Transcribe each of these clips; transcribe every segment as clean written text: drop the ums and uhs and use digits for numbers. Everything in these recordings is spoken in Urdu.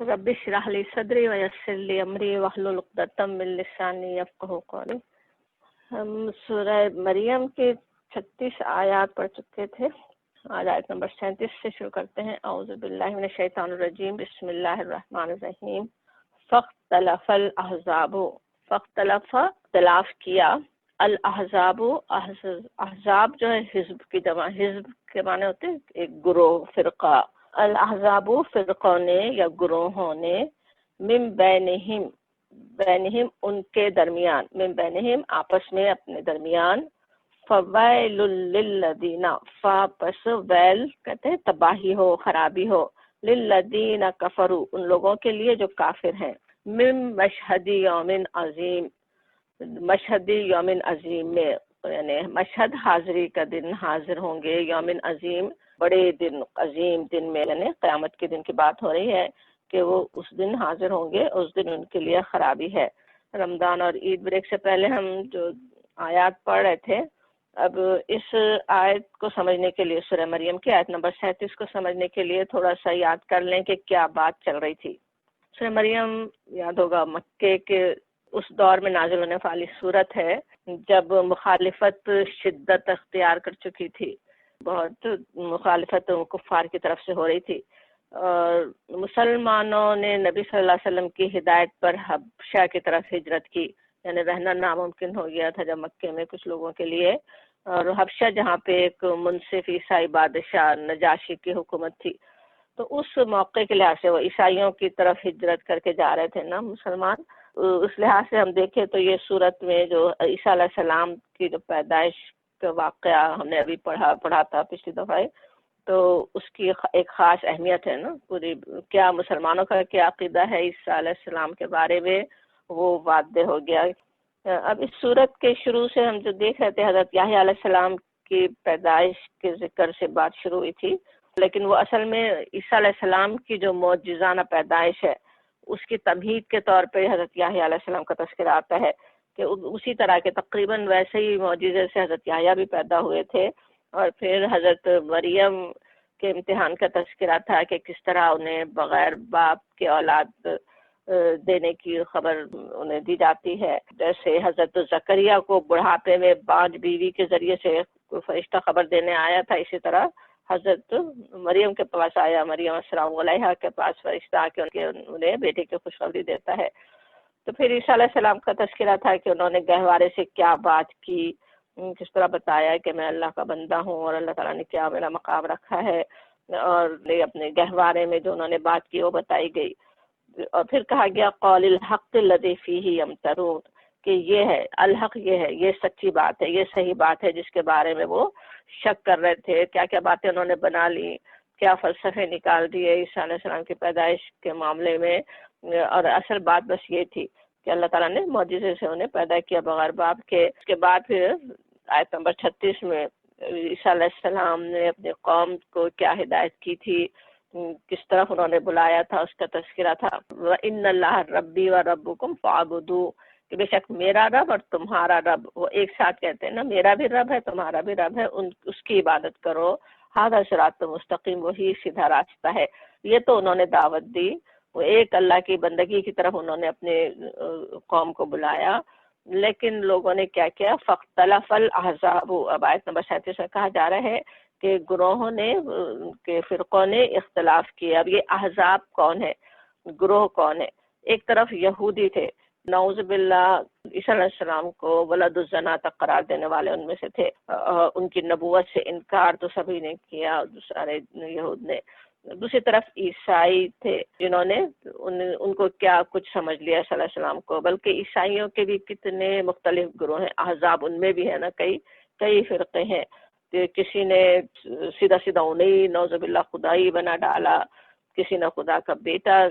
رب اشرح لی صدری ویسر لی امری واحلل عقدۃ من لسانی یفقہوا قولی۔ ہم سورہ مریم کی 36 آیات پڑھ چکے تھے، آج آیت نمبر 37 سے شروع کرتے ہیں۔ اعوذ باللہ من الشیطان الرجیم، بسم اللہ الرحمن الرحیم۔ فاختلف الاحزاب، فاختلف اختلاف کیا، الاحزاب احزاب جو ہے حزب کی جمع، حزب کے معنی ہوتے ہیں ایک گروہ، فرقہ۔ الاحزاب فرقوں نے یا گروہوں نے، من بینہم بینہم ان کے درمیان، من بینہم آپس میں اپنے درمیان، فویل للذین، فا پس ویل کہتے ہیں تباہی ہو، خرابی ہو، للذین کفروا ان لوگوں کے لیے جو کافر ہیں، من مشہد یوم عظیم، مشہد یوم عظیم میں، یعنی مشہد حاضری کا دن حاضر ہوں گے، یوم عظیم بڑے دن، عظیم دن میں، یعنی قیامت کے دن کی بات ہو رہی ہے کہ وہ اس دن حاضر ہوں گے، اس دن ان کے لیے خرابی ہے۔ رمضان اور عید بریک سے پہلے ہم جو آیات پڑھ رہے تھے، اب اس آیت کو سمجھنے کے لیے، سورہ مریم کی آیت نمبر 37 کو سمجھنے کے لیے تھوڑا سا یاد کر لیں کہ کیا بات چل رہی تھی۔ سورہ مریم یاد ہوگا مکے کے اس دور میں نازل ہونے والی صورت ہے جب مخالفت شدت اختیار کر چکی تھی، بہت مخالفت کفار کی طرف سے ہو رہی تھی، اور مسلمانوں نے نبی صلی اللہ علیہ وسلم کی ہدایت پر حبشہ کی طرف ہجرت کی، یعنی رہنا ناممکن ہو گیا تھا جب مکے میں کچھ لوگوں کے لیے، اور حبشہ جہاں پہ ایک منصف عیسائی بادشاہ نجاشی کی حکومت تھی، تو اس موقع کے لحاظ سے وہ عیسائیوں کی طرف ہجرت کر کے جا رہے تھے نا مسلمان، اس لحاظ سے ہم دیکھیں تو یہ صورت میں جو عیسیٰ علیہ السلام کی جو پیدائش کا واقعہ ہم نے ابھی پڑھا تھا پچھلی دفعہ، تو اس کی ایک خاص اہمیت ہے نا، پوری کیا مسلمانوں کا کیا عقیدہ ہے عیسیٰ علیہ السلام کے بارے میں وہ واضح ہو گیا۔ اب اس صورت کے شروع سے ہم جو دیکھ رہے تھے، حضرت یحییٰ علیہ السلام کی پیدائش کے ذکر سے بات شروع ہوئی تھی، لیکن وہ اصل میں عیسیٰ علیہ السلام کی جو معجزانہ پیدائش ہے اس کی تمہید کے طور پہ حضرت یحییٰ علیہ السلام کا تذکرہ آتا ہے کہ اسی طرح کے تقریباً ویسے ہی معجزے سے حضرت یحییٰ بھی پیدا ہوئے تھے، اور پھر حضرت مریم کے امتحان کا تذکرہ تھا کہ کس طرح انہیں بغیر باپ کے اولاد دینے کی خبر انہیں دی جاتی ہے، جیسے حضرت زکریا کو بڑھاپے میں بانج بیوی کے ذریعے سے فرشتہ خبر دینے آیا تھا، اسی طرح حضرت مریم کے پاس آیا، مریم السلام علیہ کے پاس فرشتہ آ کے انہیں بیٹے کی خوشخبری دیتا ہے۔ تو پھر عیسیٰ علیہ السلام کا تذکرہ تھا کہ انہوں نے گہوارے سے کیا بات کی، کس طرح بتایا کہ میں اللہ کا بندہ ہوں اور اللہ تعالیٰ نے کیا میرا مقام رکھا ہے، اور اپنے گہوارے میں جو انہوں نے بات کی وہ بتائی گئی۔ اور پھر کہا گیا قول الحق الذی فیہ یمترون، کہ یہ ہے الحق، یہ سچی بات ہے، یہ صحیح بات ہے جس کے بارے میں وہ شک کر رہے تھے، کیا کیا باتیں انہوں نے بنا لی، کیا فلسفے نکال دیے عیسیٰ علیہ السلام کی پیدائش کے معاملے میں، اور اصل بات بس یہ تھی کہ اللہ تعالیٰ نے معجزے سے انہیں پیدا کیا بغیر باپ کے۔ اس کے بعد پھر آیت نمبر 36 میں عیسیٰ علیہ السلام نے اپنی قوم کو کیا ہدایت کی تھی، کس طرف انہوں نے بلایا تھا، اس کا تذکرہ تھا۔ وَإِنَّ اللَّهَ رَبِّي وَرَبُّكُمْ فَاعْبُدُوهُ، کہ بے شک میرا رب اور تمہارا رب، وہ ایک ساتھ کہتے ہیں نا، میرا بھی رب ہے تمہارا بھی رب ہے، اس کی عبادت کرو، ھذا صراط مستقیم، وہی سیدھا راستہ ہے۔ یہ تو انہوں نے دعوت دی، وہ ایک اللہ کی بندگی کی طرف انہوں نے اپنے قوم کو بلایا، لیکن لوگوں نے کیا کیا، فاختلف الاحزاب، اب آیت نمبر 37 میں کہا جا رہا ہے کہ گروہوں نے، کہ فرقوں نے اختلاف کیا۔ اب یہ احزاب کون ہے، گروہ کون ہے؟ ایک طرف یہودی تھے، نعوذ باللہ عیسیٰ علیہ السلام کو ولد الزنا تک قرار دینے والے ان میں سے تھے، ان کی نبوت سے انکار تو سبھی نے کیا، سارے یہود نے۔ دوسری طرف عیسائی تھے جنہوں نے ان کو کیا کچھ سمجھ لیا عیسیٰ علیہ السلام کو، بلکہ عیسائیوں کے بھی کتنے مختلف گروہ ہیں، احزاب ان میں بھی ہے نا، کئی فرقے ہیں، کسی نے سیدھا سیدھا انہیں نعوذ باللہ خدائی بنا ڈالا، کسی نے خدا کا بیٹا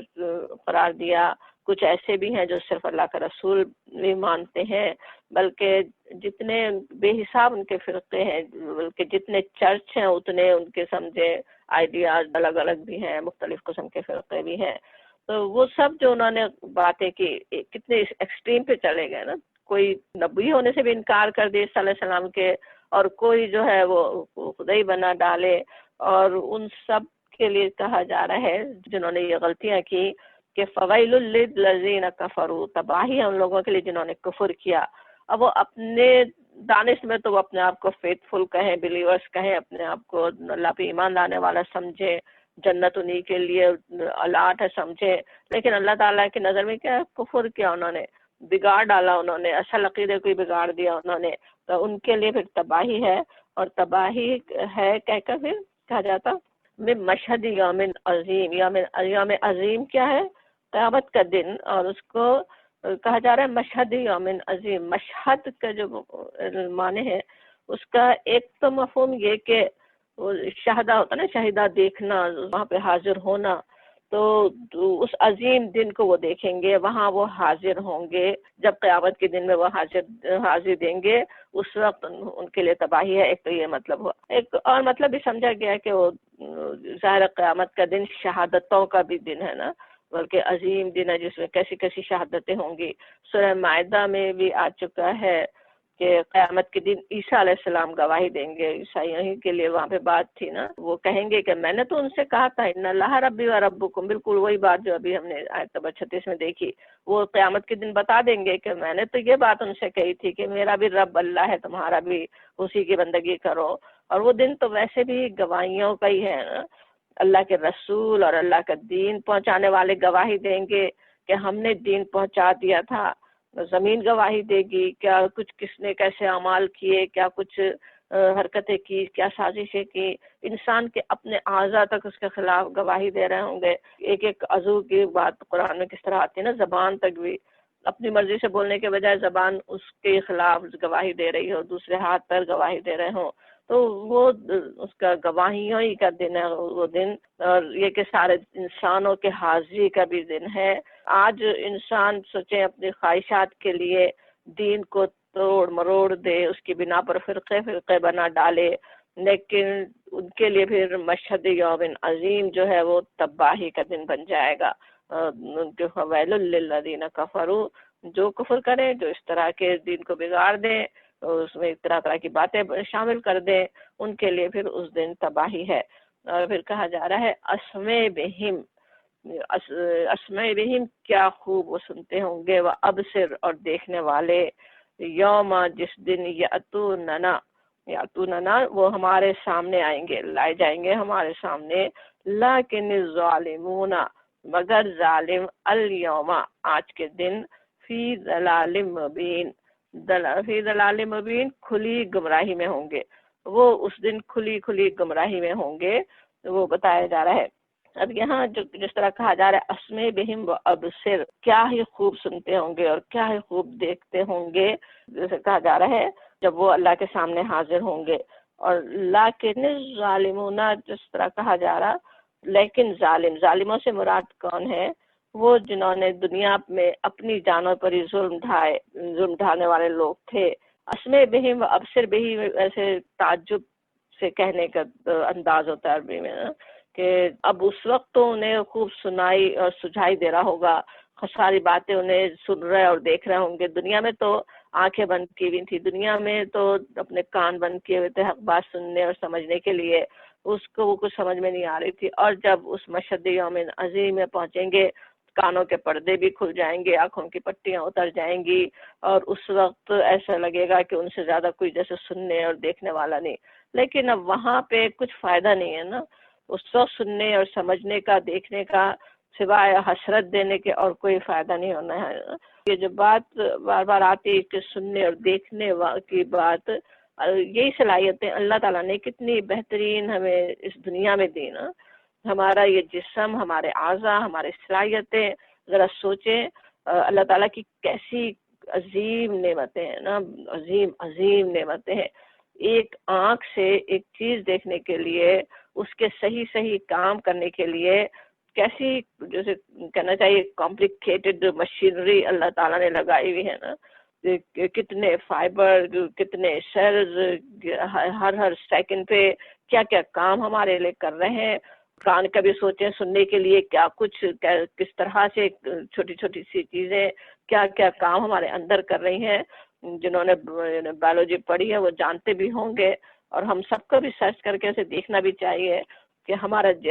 قرار دیا، کچھ ایسے بھی ہیں جو صرف اللہ کا رسول بھی مانتے ہیں، بلکہ جتنے بے حساب ان کے فرقے ہیں، بلکہ جتنے چرچ ہیں اتنے ان کے سمجھے آئیڈیاز الگ الگ بھی ہیں، مختلف قسم کے فرقے بھی ہیں۔ تو وہ سب جو انہوں نے باتیں کی کتنے ایکسٹریم پہ چلے گئے نا، کوئی نبی ہونے سے بھی انکار کر دے صلی اللہ علیہ وسلم کے، اور کوئی جو ہے وہ خدائی بنا ڈالے، اور ان سب کے لیے کہا جا رہا ہے جنہوں نے یہ غلطیاں کی کہ فویل للذین کفروا، تباہی ان لوگوں کے لیے جنہوں نے کفر کیا. اب وہ اپنے دانش میں تو وہ اپنے آپ کو فیتھ فل کہیں، بلیورس کہیں، اپنے آپ کو اللہ پہ ایمان لانے والا سمجھے، جنت انہی کے لیے الاٹ ہے سمجھے، لیکن اللہ تعالیٰ کی نظر میں کیا کفر کیا انہوں نے، بگاڑ ڈالا انہوں نے، اصل عقیدے کو ہی بگاڑ دیا انہوں نے. تو ان کے لیے پھر تباہی ہے. اور تباہی ہے کہہ کر پھر کہا جاتا من مشہد یوم عظیم. یوم عظیم کیا ہے؟ قیامت کا دن. اور اس کو کہا جا رہا ہے مشہد یوم عظیم. مشہد کا جو معنی ہے اس کا ایک تو مفہوم یہ کہ شہدہ ہوتا نا، شہیدہ دیکھنا، وہاں پہ حاضر ہونا. تو اس عظیم دن کو وہ دیکھیں گے، وہاں وہ حاضر ہوں گے. جب قیامت کے دن میں وہ حاضر دیں گے، اس وقت ان کے لیے تباہی ہے. ایک تو یہ مطلب ہوا. ایک اور مطلب بھی سمجھا گیا کہ وہ ظاہر قیامت کا دن شہادتوں کا بھی دن ہے نا، بلکہ عظیم دن ہے جس میں کیسی کیسی شہادتیں ہوں گی. سورہ مائدہ میں بھی آ چکا ہے کہ قیامت کے دن عیسیٰ علیہ السلام گواہی دیں گے. عیسائیوں کے لیے وہاں پہ بات تھی نا، وہ کہیں گے کہ میں نے تو ان سے کہا تھا ان اللہ ربی و ربکم، بالکل وہی بات جو ابھی ہم نے آیت نمبر 36 میں دیکھی. وہ قیامت کے دن بتا دیں گے کہ میں نے تو یہ بات ان سے کہی تھی کہ میرا بھی رب اللہ ہے، تمہارا بھی اسی کی بندگی کرو. اور وہ دن تو ویسے بھی گواہیوں کا ہی ہے نا. اللہ کے رسول اور اللہ کا دین پہنچانے والے گواہی دیں گے کہ ہم نے دین پہنچا دیا تھا. زمین گواہی دے گی کیا کچھ کس نے کیسے اعمال کیے، کیا کچھ حرکتیں کی، کیا سازشیں کی. انسان کے اپنے اعضاء تک اس کے خلاف گواہی دے رہے ہوں گے. ایک ایک عضو کی بات قرآن میں کس طرح آتی ہے نا، زبان تک بھی اپنی مرضی سے بولنے کے بجائے زبان اس کے خلاف گواہی دے رہی ہو، دوسرے ہاتھ پر گواہی دے رہے ہوں. تو وہ اس کا گواہیوں ہی کا دن ہے وہ دن. اور یہ کہ سارے انسانوں کے حاضری کا بھی دن ہے. آج انسان سوچیں اپنی خواہشات کے لیے دین کو توڑ مروڑ دے، اس کی بنا پر فرقے فرقے بنا ڈالے، لیکن ان کے لیے پھر مشہد یوم عظیم جو ہے وہ تباہی کا دن بن جائے گا. ویل للذین کفروا، جو کفر کریں، جو اس طرح کے دین کو بگاڑ دیں، اس میں طرح طرح کی باتیں شامل کر دیں، ان کے لیے پھر اس دن تباہی ہے. اور پھر کہا جا رہا ہے اسمع بہم، اسمع بہم کیا خوب وہ سنتے ہوں گے، وہ ابصر اور دیکھنے والے، یوم جس دن یاتوننا وہ ہمارے سامنے آئیں گے، لائے جائیں گے ہمارے سامنے. لیکن الظالمون مگر ظالم الیوم آج کے دن فی ضلال مبین، فی ضلال مبین کھلی گمراہی میں ہوں گے. وہ اس دن کھلی کھلی گمراہی میں ہوں گے. وہ بتایا جا رہا ہے. اب یہاں جس طرح کہا جا رہا ہے اسمع بہم و ابصر، کیا ہی خوب سنتے ہوں گے اور کیا ہی خوب دیکھتے ہوں گے، جیسے کہا جا رہا ہے جب وہ اللہ کے سامنے حاضر ہوں گے. اور لیکن ظالمون جس طرح کہا جا رہا، لیکن ظالموں سے مراد کون ہے؟ وہ جنہوں نے دنیا میں اپنی جانوں پر ہی ظلم ڈھانے والے لوگ تھے. اسمع بہم و ابصر بھی ایسے تعجب سے کہنے کا انداز ہوتا ہے عربی میں نا، کہ اب اس وقت تو انہیں خوب سنائی اور سجھائی دے رہا ہوگا، ساری باتیں انہیں سن رہے اور دیکھ رہے ہوں گے. دنیا میں تو آنکھیں بند کی ہوئی تھی، دنیا میں تو اپنے کان بند کیے ہوئے تھے حق بات سننے اور سمجھنے کے لیے، اس کو وہ کچھ سمجھ میں نہیں آ رہی تھی. اور جب اس مشہد یوم عظیم میں پہنچیں گے، کانوں کے پردے بھی کھل جائیں گے، آنکھوں کی پٹیاں اتر جائیں گی، اور اس وقت ایسا لگے گا کہ ان سے زیادہ کوئی جیسے سننے اور دیکھنے والا نہیں. لیکن اب وہاں پہ کچھ فائدہ نہیں ہے نا، اس وقت سننے اور سمجھنے کا، دیکھنے کا، سوائے حسرت دینے کے اور کوئی فائدہ نہیں ہونا ہے. یہ جو بات بار بار آتی ہے کہ سننے اور دیکھنے کی بات، یہی صلاحیتیں اللہ تعالیٰ نے کتنی بہترین ہمیں اس دنیا میں دی نا. ہمارا یہ جسم، ہمارے اعضاء، ہماری صلاحیتیں، ذرا سوچیں اللہ تعالیٰ کی کیسی عظیم نعمتیں ہیں نا، عظیم عظیم نعمتیں ہیں. ایک آنکھ سے ایک چیز دیکھنے کے لیے، اس کے صحیح صحیح کام کرنے کے لیے کیسی، جیسے کہنا چاہیے کمپلیکیٹڈ مشینری اللہ تعالیٰ نے لگائی ہوئی ہے نا. کتنے فائبر، کتنے سیلز، ہر سیکنڈ پہ کیا کیا کام ہمارے لیے کر رہے ہیں. کان کا بھی سوچیں، سننے کے لیے کیا کچھ، کس طرح سے چھوٹی چھوٹی سی چیزیں کیا کیا کام ہمارے اندر کر رہی ہیں. جنہوں نے بایولوجی پڑھی ہے وہ جانتے بھی ہوں گے، اور ہم سب کو بھی سرچ کر کے اسے دیکھنا بھی چاہیے کہ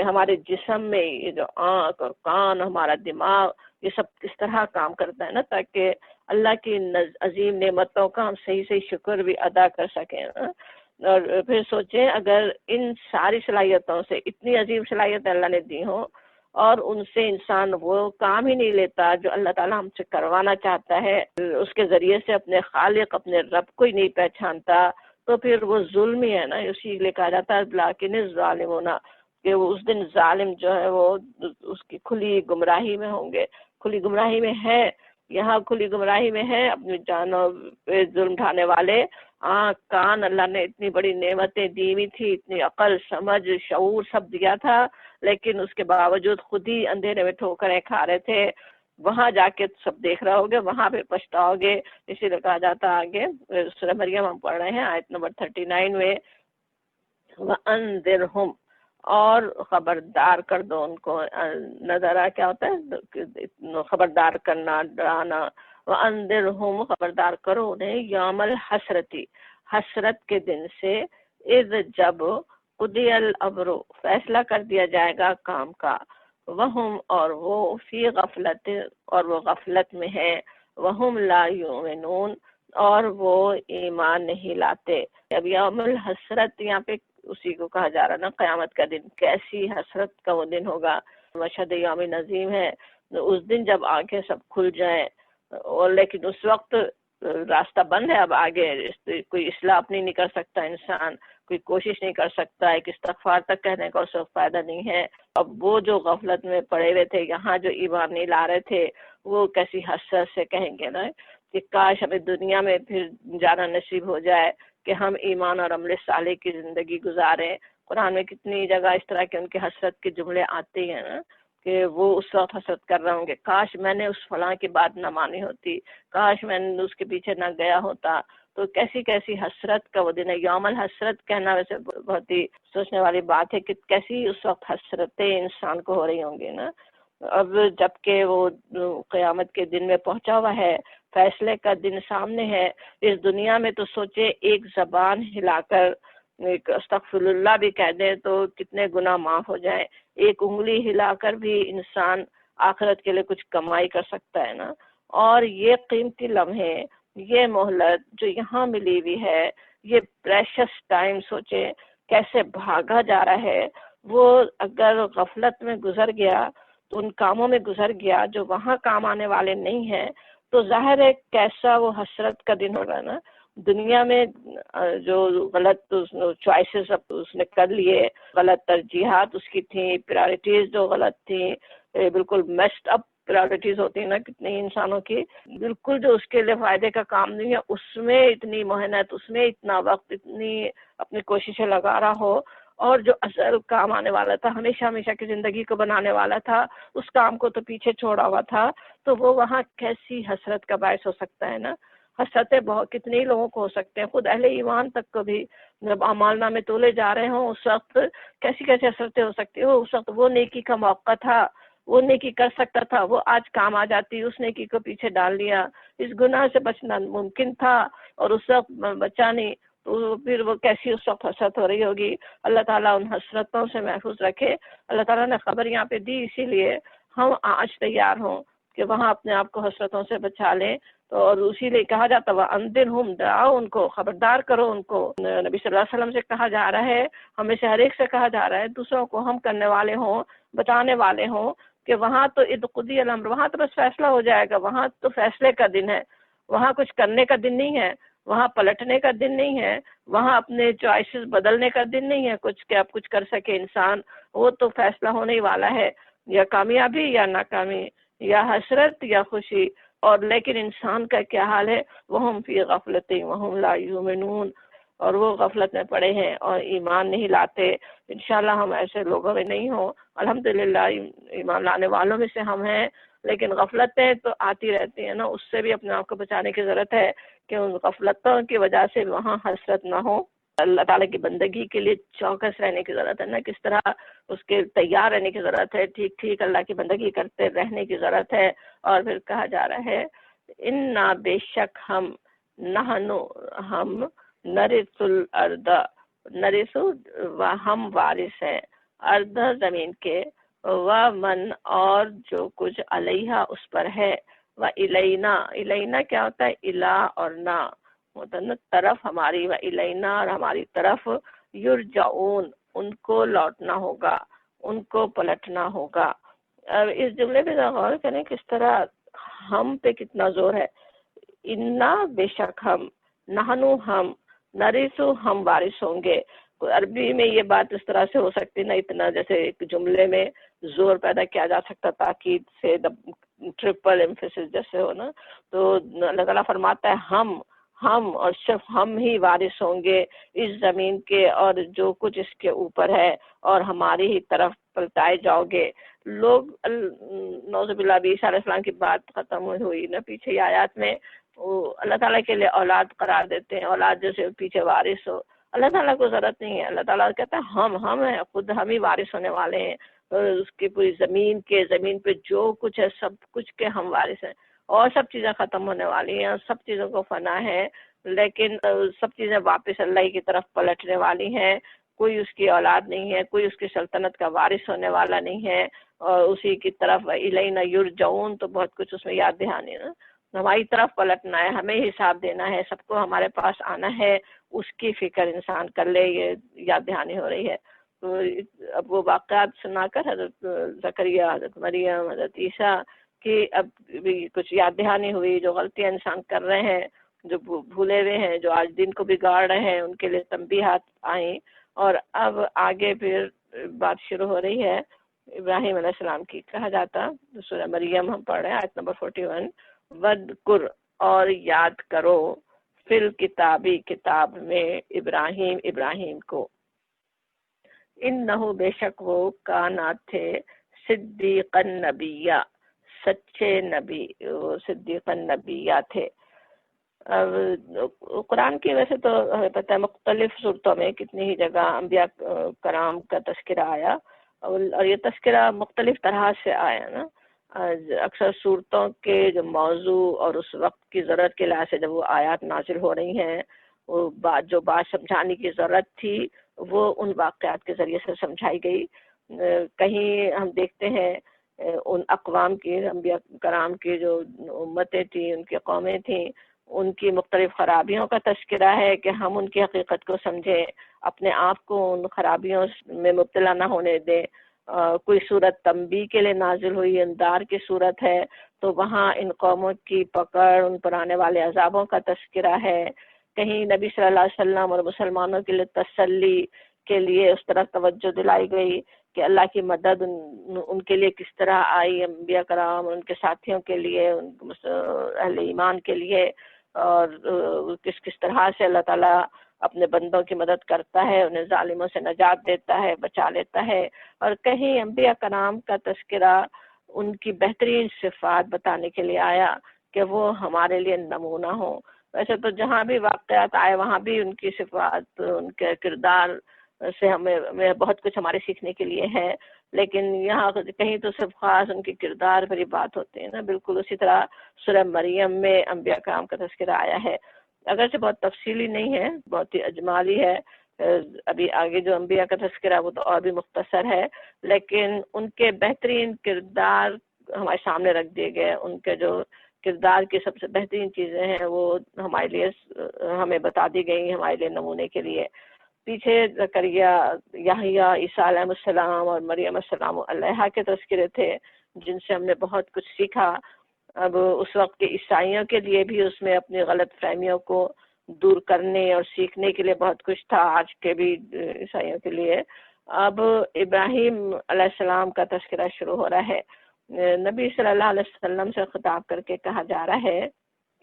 ہمارے جسم میں یہ جو آنکھ اور کان، ہمارا دماغ، یہ سب کس طرح کام کرتا ہے نا، تاکہ اللہ کی عظیم نعمتوں کا ہم صحیح شکر بھی ادا کر سکیں نا۔ اور پھر سوچیں اگر ان ساری صلاحیتوں سے، اتنی عظیم صلاحیتیں اللہ نے دی ہوں اور ان سے انسان وہ کام ہی نہیں لیتا جو اللہ تعالیٰ ہم سے کروانا چاہتا ہے، اس کے ذریعے سے اپنے خالق، اپنے رب کو ہی نہیں پہچانتا، تو پھر وہ ظلم ہی ہے نا۔ اسی لیے کہا جاتا ہے لیکن ظالم ہونا، کہ وہ اس دن ظالم جو ہے وہ اس کی کھلی گمراہی میں ہوں گے، کھلی گمراہی میں ہے، یہاں کھلی گمراہی میں ہے، اپنی جانوں پہ ظلم ڈھانے والے۔ آنکھ، کان، اللہ نے اتنی بڑی نعمتیں دی ہوئی تھی، اتنی عقل، سمجھ، شعور سب دیا تھا، لیکن اس کے باوجود خود ہی اندھیرے میں ٹھوکریں کھا رہے تھے۔ وہاں جا کے سب دیکھ رہے ہوگے، وہاں پہ پچھتاؤ گے۔ اسی لیے کہا جاتا آگے سورہ مریم ہم پڑھ رہے ہیں آیت نمبر 39 میں، وَأَنذِرْهُمْ، اور خبردار کر دو ان کو۔ نظرہ کیا ہوتا ہے؟ خبردار کرنا، ڈرانا۔ وَأَنذِرْهُمْ، خبردار کرو انہیں، یوم الحسرتی، حسرت کے دن سے، اذ جب، قضی الامر، فیصلہ کر دیا جائے گا کام کا، وہم، اور وہ، فی غفلت، اور وہ غفلت میں ہے، وہم لا یؤمنون، اور وہ ایمان نہیں لاتے۔ اب یوم الحسرت یہاں پہ اسی کو کہا جا رہا نا، قیامت کا دن، کیسی حسرت کا وہ دن ہوگا، مشہد یوم نظیم ہے۔ اس دن جب آنکھیں سب کھل جائیں، اور لیکن اس وقت راستہ بند ہے، اب آگے کوئی اصلاح اپنی نہیں کر سکتا انسان، کوئی کوشش نہیں کر سکتا، ایک استغفار تک کہنے کا اس وقت فائدہ نہیں ہے۔ اب وہ جو غفلت میں پڑے ہوئے تھے، یہاں جو ایمان نہیں لا رہے تھے، وہ کیسی حسرت سے کہیں گے نا کہ کاش ہمیں دنیا میں پھر جانا نصیب ہو جائے کہ ہم ایمان اور عمل صالح کی زندگی گزاریں۔ قرآن میں کتنی جگہ اس طرح کے ان کے حسرت کے جملے آتے ہیں نا، کہ وہ اس وقت حسرت کر رہے ہوں گے، کاش میں نے اس فلاں کی بات نہ مانی ہوتی، کاش میں نے اس کے پیچھے نہ گیا ہوتا۔ تو کیسی حسرت کا وہ دن ہے۔ یوم الحسرت کہنا ویسے بہت ہی سوچنے والی بات ہے کہ کیسی اس وقت حسرتیں انسان کو ہو رہی ہوں گی نا۔ اب جبکہ وہ قیامت کے دن میں پہنچا ہوا ہے، فیصلے کا دن سامنے ہے۔ اس دنیا میں تو سوچے ایک زبان ہلا کر ایک استغفر اللہ بھی کہہ دیں تو کتنے گناہ معاف ہو جائیں، ایک انگلی ہلا کر بھی انسان آخرت کے لیے کچھ کمائی کر سکتا ہے نا۔ اور یہ قیمتی لمحے، یہ مہلت جو یہاں ملی ہوئی ہے، یہ پریشس ٹائم، سوچے کیسے بھاگا جا رہا ہے۔ وہ اگر غفلت میں گزر گیا تو ان کاموں میں گزر گیا جو وہاں کام آنے والے نہیں ہیں، تو ظاہر ہے کیسا وہ حسرت کا دن ہوگا نا۔ دنیا میں جو غلط چوائسز اس نے کر لیے، غلط ترجیحات اس کی تھیں، پرائرٹیز جو غلط تھیں، بالکل میسڈ اپ پرائرٹیز ہوتی ہیں نا کتنے انسانوں کی، بالکل جو اس کے لیے فائدے کا کام نہیں ہے، اس میں اتنی محنت، اس میں اتنا وقت، اتنی اپنی کوششیں لگا رہا ہو، اور جو اصل کام آنے والا تھا، ہمیشہ کی زندگی کو بنانے والا تھا، اس کام کو تو پیچھے چھوڑا ہوا تھا، تو وہ وہاں کیسی حسرت کا باعث ہو سکتا ہے نا۔ حسرتیں بہت کتنے ہی لوگوں کو ہو سکتے ہیں، خود اہل ایمان تک کو بھی جب اعمال نامے تولے جا رہے ہوں اس وقت کیسی حسرتیں ہو سکتی ہیں۔ اس وقت وہ نیکی کا موقع تھا، وہ نیکی کر سکتا تھا، وہ آج کام آ جاتی، اس نیکی کو پیچھے ڈال لیا، اس گناہ سے بچنا ممکن تھا اور اس وقت بچا نہیں، تو پھر وہ کیسی اس وقت حسرت ہو رہی ہوگی۔ اللہ تعالیٰ ان حسرتوں سے محفوظ رکھے۔ اللہ تعالیٰ نے خبر یہاں پہ دی، اسی لیے ہم آج تیار ہوں کہ وہاں اپنے آپ کو حسرتوں سے بچا لیں۔ تو اور اسی لیے کہا جاتا ہے وَأَنذِرْهُمْ، ڈراؤ ان کو، خبردار کرو ان کو۔ نبی صلی اللہ علیہ وسلم سے کہا جا رہا ہے، ہمیں سے ہر ایک سے کہا جا رہا ہے، دوسروں کو ہم کرنے والے ہوں، بتانے والے ہوں کہ وہاں تو اذ قضی الامر، وہاں تو بس فیصلہ ہو جائے گا، وہاں تو فیصلے کا دن ہے، وہاں کچھ کرنے کا دن نہیں ہے، وہاں پلٹنے کا دن نہیں ہے، وہاں اپنے چوائسز بدلنے کا دن نہیں ہے کچھ کہ اب کچھ کر سکے انسان۔ وہ تو فیصلہ ہونے ہی والا ہے، یا کامیابی یا ناکامی، یا حسرت یا خوشی۔ اور لیکن انسان کا کیا حال ہے؟ وہم فی غفلت وہم لا یؤمنون، اور وہ غفلت میں پڑے ہیں اور ایمان نہیں لاتے۔ انشاءاللہ ہم ایسے لوگوں میں نہیں ہوں، الحمدللہ ایمان لانے والوں میں سے ہم ہیں، لیکن غفلتیں تو آتی رہتی ہیں نا، اس سے بھی اپنے آپ کو بچانے کی ضرورت ہے کہ ان غفلتوں کی وجہ سے وہاں حسرت نہ ہو۔ اللہ تعالیٰ کی بندگی کے لیے چوکس رہنے کی ضرورت ہے نا، کس طرح اس کے تیار رہنے کی ضرورت ہے، ٹھیک اللہ کی بندگی کرتے رہنے کی ضرورت ہے۔ اور پھر کہا جا رہا ہے انا، بے شک ہم، نحنو، ہم، نرث الارض، نرث، ہم وارث ہیں، ارض زمین کے، و من اور جو کچھ علیہ اس پر ہے، و الینا، الینا کیا ہوتا ہے؟ الہ اور نا، مطلب طرف ہماری، و الینا اور ہماری طرف، یرجعون ان کو لوٹنا ہوگا، ان کو پلٹنا ہوگا۔ اب اس جملے پہ غور کریں کس طرح ہم پہ کتنا زور ہے۔ انا بے شک ہم، نحنو ہم، نریسو ہم وارث ہوں گے۔ عربی میں یہ بات اس طرح سے ہو سکتی نا، اتنا جیسے ایک جملے میں زور پیدا کیا جا سکتا تاکید سے، ٹرپل ایمفیسس جیسے ہو نا، تو اللہ تعالیٰ فرماتا ہے ہم اور صرف ہم ہی وارث ہوں گے اس زمین کے اور جو کچھ اس کے اوپر ہے، اور ہماری ہی طرف پلٹائے جاؤ گے۔ لوگ نعوذ باللہ عیسیٰ علیہ السلام کی بات ختم ہوئی نا پیچھے آیات میں، وہ اللہ تعالیٰ کے لیے اولاد قرار دیتے ہیں، اولاد جیسے پیچھے وارث ہو۔ اللہ تعالیٰ کو ضرورت نہیں ہے، اللہ تعالیٰ کہتا ہے ہم ہیں، خود ہم ہی وارث ہونے والے ہیں، اس کی پوری زمین پہ جو کچھ ہے سب کچھ کے ہم وارث ہیں، اور سب چیزیں ختم ہونے والی ہیں، سب چیزوں کو فنا ہے، لیکن سب چیزیں واپس اللہ کی طرف پلٹنے والی ہیں۔ کوئی اس کی اولاد نہیں ہے، کوئی اس کی سلطنت کا وارث ہونے والا نہیں ہے، اور اسی کی طرف الینا یرجعون، تو بہت کچھ اس میں یاد دہانی ہے نا، ہماری طرف پلٹنا ہے، ہمیں حساب دینا ہے، سب کو ہمارے پاس آنا ہے، اس کی فکر انسان کر لے، یہ یاد دہانی ہو رہی ہے۔ تو اب وہ واقعات سنا کر حضرت زکریا، حضرت مریم، حضرت عیسیٰ کی اب بھی کچھ یاد دہانی ہوئی، جو غلطیاں انسان کر رہے ہیں، جو بھولے ہوئے ہیں، جو آج دن کو بگاڑ رہے ہیں، ان کے لیے تنبیہات آئیں۔ اور اب آگے پھر بات شروع ہو رہی ہے ابراہیم علیہ السلام کی۔ کہا جاتا سورہ مریم ہم پڑھ رہے ہیں آیت نمبر 41، وَذْکُرْ اور یاد کرو، فی الکتابی کتاب میں، ابراہیم کو، انہو بے شک وہ، کانا تھے، صدیقا نبیہ، سچے نبی، وہ صدیقا نبیہ تھے۔ اب قرآن کی ویسے تو ہمیں پتہ ہے مختلف صورتوں میں کتنی ہی جگہ انبیاء کرام کا تذکرہ آیا، اور یہ تذکرہ مختلف طرح سے آیا نا۔ اکثر صورتوں کے جو موضوع اور اس وقت کی ضرورت کے لحاظ سے جب وہ آیات نازل ہو رہی ہیں، وہ جو بات سمجھانے کی ضرورت تھی وہ ان واقعات کے ذریعے سے سمجھائی گئی۔ کہیں ہم دیکھتے ہیں ان اقوام کی، انبیاء کرام کی جو امتیں تھیں، ان کی قومیں تھیں، ان کی مختلف خرابیوں کا تذکرہ ہے کہ ہم ان کی حقیقت کو سمجھیں، اپنے آپ کو ان خرابیوں میں مبتلا نہ ہونے دیں۔ کوئی صورت تنبیہ کے لیے نازل ہوئی، انذار کی صورت ہے، تو وہاں ان قوموں کی پکڑ، ان پر آنے والے عذابوں کا تذکرہ ہے۔ کہیں نبی صلی اللہ علیہ وسلم اور مسلمانوں کے لیے تسلی کے لیے اس طرح توجہ دلائی گئی کہ اللہ کی مدد ان کے لیے کس طرح آئی، انبیاء کرام ان کے ساتھیوں کے لیے، اہل ایمان کے لیے، اور کس طرح سے اللہ تعالیٰ اپنے بندوں کی مدد کرتا ہے، انہیں ظالموں سے نجات دیتا ہے، بچا لیتا ہے۔ اور کہیں انبیاء کرام کا تذکرہ ان کی بہترین صفات بتانے کے لیے آیا کہ وہ ہمارے لیے نمونہ ہوں۔ ویسے تو جہاں بھی واقعات آئے وہاں بھی ان کی صفات، ان کے کردار سے ہمیں بہت کچھ ہمارے سیکھنے کے لیے ہے، لیکن یہاں کہیں تو صرف خاص ان کے کردار پر ہی بات ہوتی ہے نا۔ بالکل اسی طرح سورہ مریم میں انبیاء کرام کا تذکرہ آیا ہے، اگرچہ بہت تفصیلی نہیں ہے، بہت ہی اجمالی ہے۔ ابھی آگے جو انبیاء کا تذکرہ وہ تو اور بھی مختصر ہے، لیکن ان کے بہترین کردار ہمارے سامنے رکھ دیے گئے، ان کے جو کردار کی سب سے بہترین چیزیں ہیں وہ ہمارے لیے ہمیں بتا دی گئی، ہمارے لیے نمونے کے لیے۔ پیچھے زکریا، یحییٰ، عیسیٰ علیہ السلام اور مریم السلام علیہا کے تذکرے تھے جن سے ہم نے بہت کچھ سیکھا۔ اب اس وقت کے عیسائیوں کے لیے بھی اس میں اپنی غلط فہمیوں کو دور کرنے اور سیکھنے کے لیے بہت کچھ تھا، آج کے بھی عیسائیوں کے لیے۔ اب ابراہیم علیہ السلام کا تذکرہ شروع ہو رہا ہے، نبی صلی اللہ علیہ وسلم سے خطاب کر کے کہا جا رہا ہے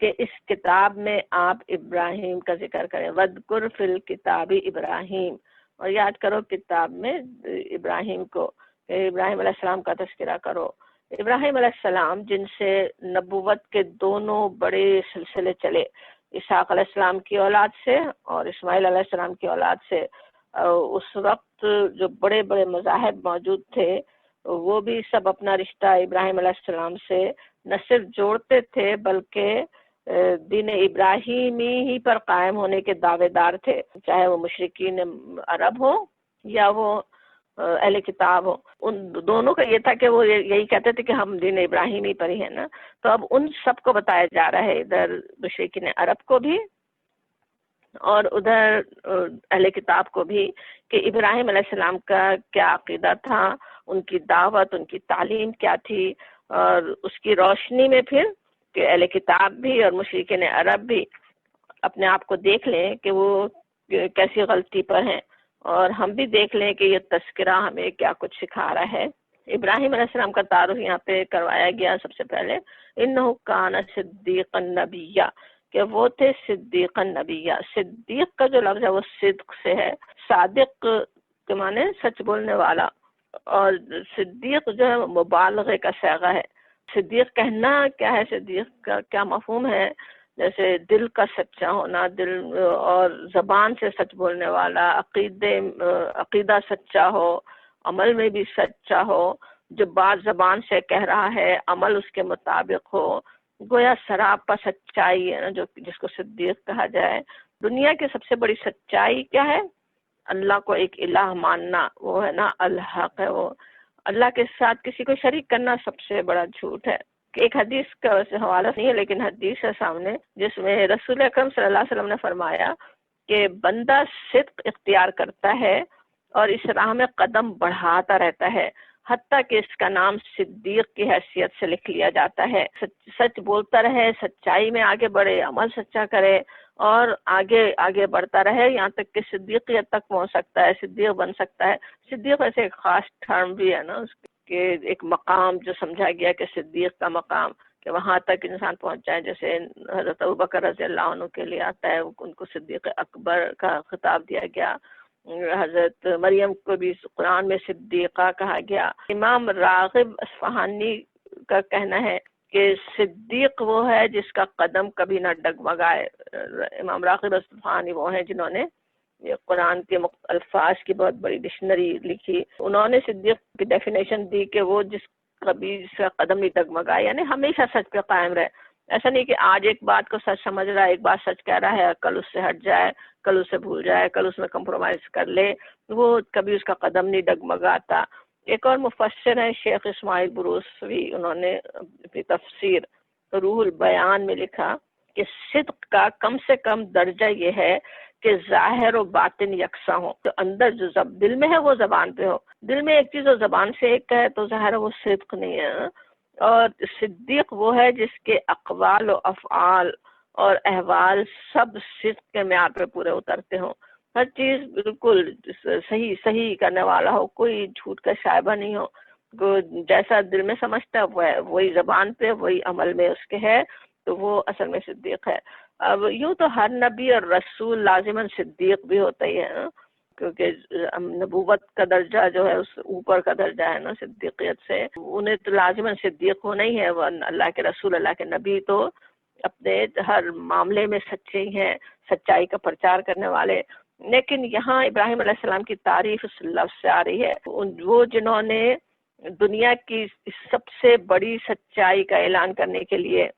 کہ اس کتاب میں آپ ابراہیم کا ذکر کریں، وَذْکُرْ فِی الْکِتَابِ ابراہیم، اور یاد کرو کتاب میں ابراہیم کو، ابراہیم علیہ السلام کا تذکرہ کرو۔ ابراہیم علیہ السلام جن سے نبوت کے دونوں بڑے سلسلے چلے، اسحاق علیہ السلام کی اولاد سے اور اسماعیل علیہ السلام کی اولاد سے، اس وقت جو بڑے بڑے مذاہب موجود تھے وہ بھی سب اپنا رشتہ ابراہیم علیہ السلام سے نہ صرف جوڑتے تھے بلکہ دین ابراہیمی ہی پر قائم ہونے کے دعوے دار تھے، چاہے وہ مشرکین عرب ہو یا وہ اہل کتاب ہوں، ان دونوں کا یہ تھا کہ وہ یہی کہتے تھے کہ ہم دین ابراہیمی پر ہی ہے نا. تو اب ان سب کو بتایا جا رہا ہے، ادھر مشرکین عرب کو بھی اور ادھر اہل کتاب کو بھی، کہ ابراہیم علیہ السلام کا کیا عقیدہ تھا، ان کی دعوت، ان کی تعلیم کیا تھی، اور اس کی روشنی میں پھر کہ اہل کتاب بھی اور مشرکین عرب بھی اپنے آپ کو دیکھ لیں کہ وہ کیسی غلطی پر ہیں، اور ہم بھی دیکھ لیں کہ یہ تذکرہ ہمیں کیا کچھ سکھا رہا ہے. ابراہیم علیہ السلام کا تعارف یہاں پہ کروایا گیا سب سے پہلے، انہ کان صدیقا نبیہ، کہ وہ تھے صدیق النبیہ. صدیق کا جو لفظ ہے وہ صدق سے ہے، صادق کے معنی سچ بولنے والا، اور صدیق جو ہے مبالغے کا صیغہ ہے. صدیق کہنا کیا ہے، صدیق کا کیا مفہوم ہے، جیسے دل کا سچا ہونا، دل اور زبان سے سچ بولنے والا، عقیدہ سچا ہو، عمل میں بھی سچا ہو، جو بات زبان سے کہہ رہا ہے عمل اس کے مطابق ہو، گویا سراپا سچائی ہے نا جو جس کو صدیق کہا جائے. دنیا کی سب سے بڑی سچائی کیا ہے؟ اللہ کو ایک الہ ماننا، وہ ہے نا الحق ہے، وہ اللہ کے ساتھ کسی کو شریک کرنا سب سے بڑا جھوٹ ہے. ایک حدیث کا ویسے حوالہ نہیں ہے لیکن حدیث ہے سامنے، جس میں رسول اکرم صلی اللہ علیہ وسلم نے فرمایا کہ بندہ صدق اختیار کرتا ہے اور اس راہ میں قدم بڑھاتا رہتا ہے حتیٰ کہ اس کا نام صدیق کی حیثیت سے لکھ لیا جاتا ہے. سچ بولتا رہے، سچائی میں آگے بڑھے، عمل سچا کرے اور آگے آگے بڑھتا رہے یہاں تک کہ صدیقیت تک پہنچ سکتا ہے، صدیق بن سکتا ہے. صدیق ایسے ایک خاص ٹرم بھی ہے نا اس کے، ایک مقام جو سمجھا گیا کہ صدیق کا مقام، کہ وہاں تک انسان پہنچ جائے. جیسے حضرت ابوبکر رضی اللہ عنہ کے لیے آتا ہے، ان کو صدیق اکبر کا خطاب دیا گیا. حضرت مریم کو بھی قرآن میں صدیقہ کہا گیا. امام راغب اصفہانی کا کہنا ہے کہ صدیق وہ ہے جس کا قدم کبھی نہ ڈگمگائے. امام راغب اصفہانی وہ ہیں جنہوں نے یہ قرآن کے الفاظ کی بہت بڑی ڈکشنری لکھی. انہوں نے صدیق کی ڈیفینیشن دی کہ وہ جس کا قدم نہیں ڈگمگائے، یعنی ہمیشہ سچ پہ قائم رہے. ایسا نہیں کہ آج ایک بات کو سچ سمجھ رہا ہے، ایک بات سچ کہہ رہا ہے، کل اس سے ہٹ جائے، کل اس سے بھول جائے، کل اس میں کمپرومائز کر لے، وہ کبھی اس کا قدم نہیں ڈگمگاتا. ایک اور مفسر ہیں شیخ اسماعیل بروسوی، انہوں نے اپنی تفسیر روح البیان میں لکھا کہ صدق کا کم سے کم درجہ یہ ہے کہ ظاہر و باطن یکساں ہو. تو اندر جو دل میں ہے وہ زبان پہ ہو. دل میں ایک چیز اور زبان سے ایک ہے تو ظاہر وہ صدق نہیں ہے. اور صدیق وہ ہے جس کے اقوال و افعال اور احوال سب صدق کے معیار پہ پورے اترتے ہوں. ہر چیز بالکل صحیح کرنے والا ہو، کوئی جھوٹ کا شائبہ نہیں ہو. جیسا دل میں سمجھتا ہے وہی زبان پہ، وہی عمل میں اس کے ہے، تو وہ اصل میں صدیق ہے. اب یوں تو ہر نبی اور رسول لازماً صدیق بھی ہوتا ہی ہے نا، کیونکہ نبوت کا درجہ جو ہے اس اوپر کا درجہ ہے نا صدیقیت سے، انہیں تو لازماً صدیق ہونا ہی ہے. وہ اللہ کے رسول، اللہ کے نبی تو اپنے ہر معاملے میں سچے ہی ہیں، سچائی کا پرچار کرنے والے. لیکن یہاں ابراہیم علیہ السلام کی تعریف اس لفظ سے آ رہی ہے، وہ جنہوں نے دنیا کی سب سے بڑی سچائی کا اعلان کرنے کے لیے،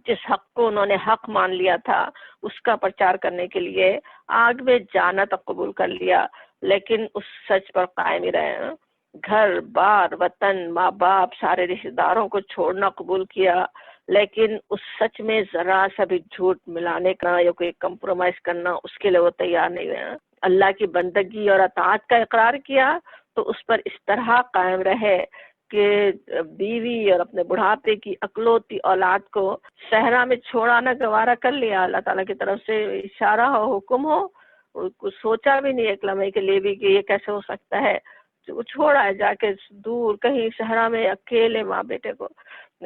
جس حق کو انہوں نے حق مان لیا تھا، اس کا پرچار کرنے کے لیے آگ میں جانا تک قبول کر لیا، لیکن اس سچ پر قائم ہی رہے. گھر بار، وطن، ماں باپ، سارے رشتہ داروں کو چھوڑنا قبول کیا، لیکن اس سچ میں ذرا سا بھی جھوٹ ملانے کا یا کوئی کمپرومائز کرنا اس کے لیے وہ تیار نہیں ہوئے. اللہ کی بندگی اور اطاعت کا اقرار کیا تو اس پر اس طرح قائم رہے کہ بیوی اور اپنے بڑھاپے کی اکلوتی اولاد کو صحرا میں چھوڑانا گوارا کر لیا. اللہ تعالیٰ کی طرف سے اشارہ ہو، حکم ہو، کچھ سوچا بھی نہیں ایک لمحے کے لیے بھی کہ یہ کیسے ہو سکتا ہے. وہ چھوڑا ہے جا کے دور کہیں صحرا میں اکیلے ماں بیٹے کو،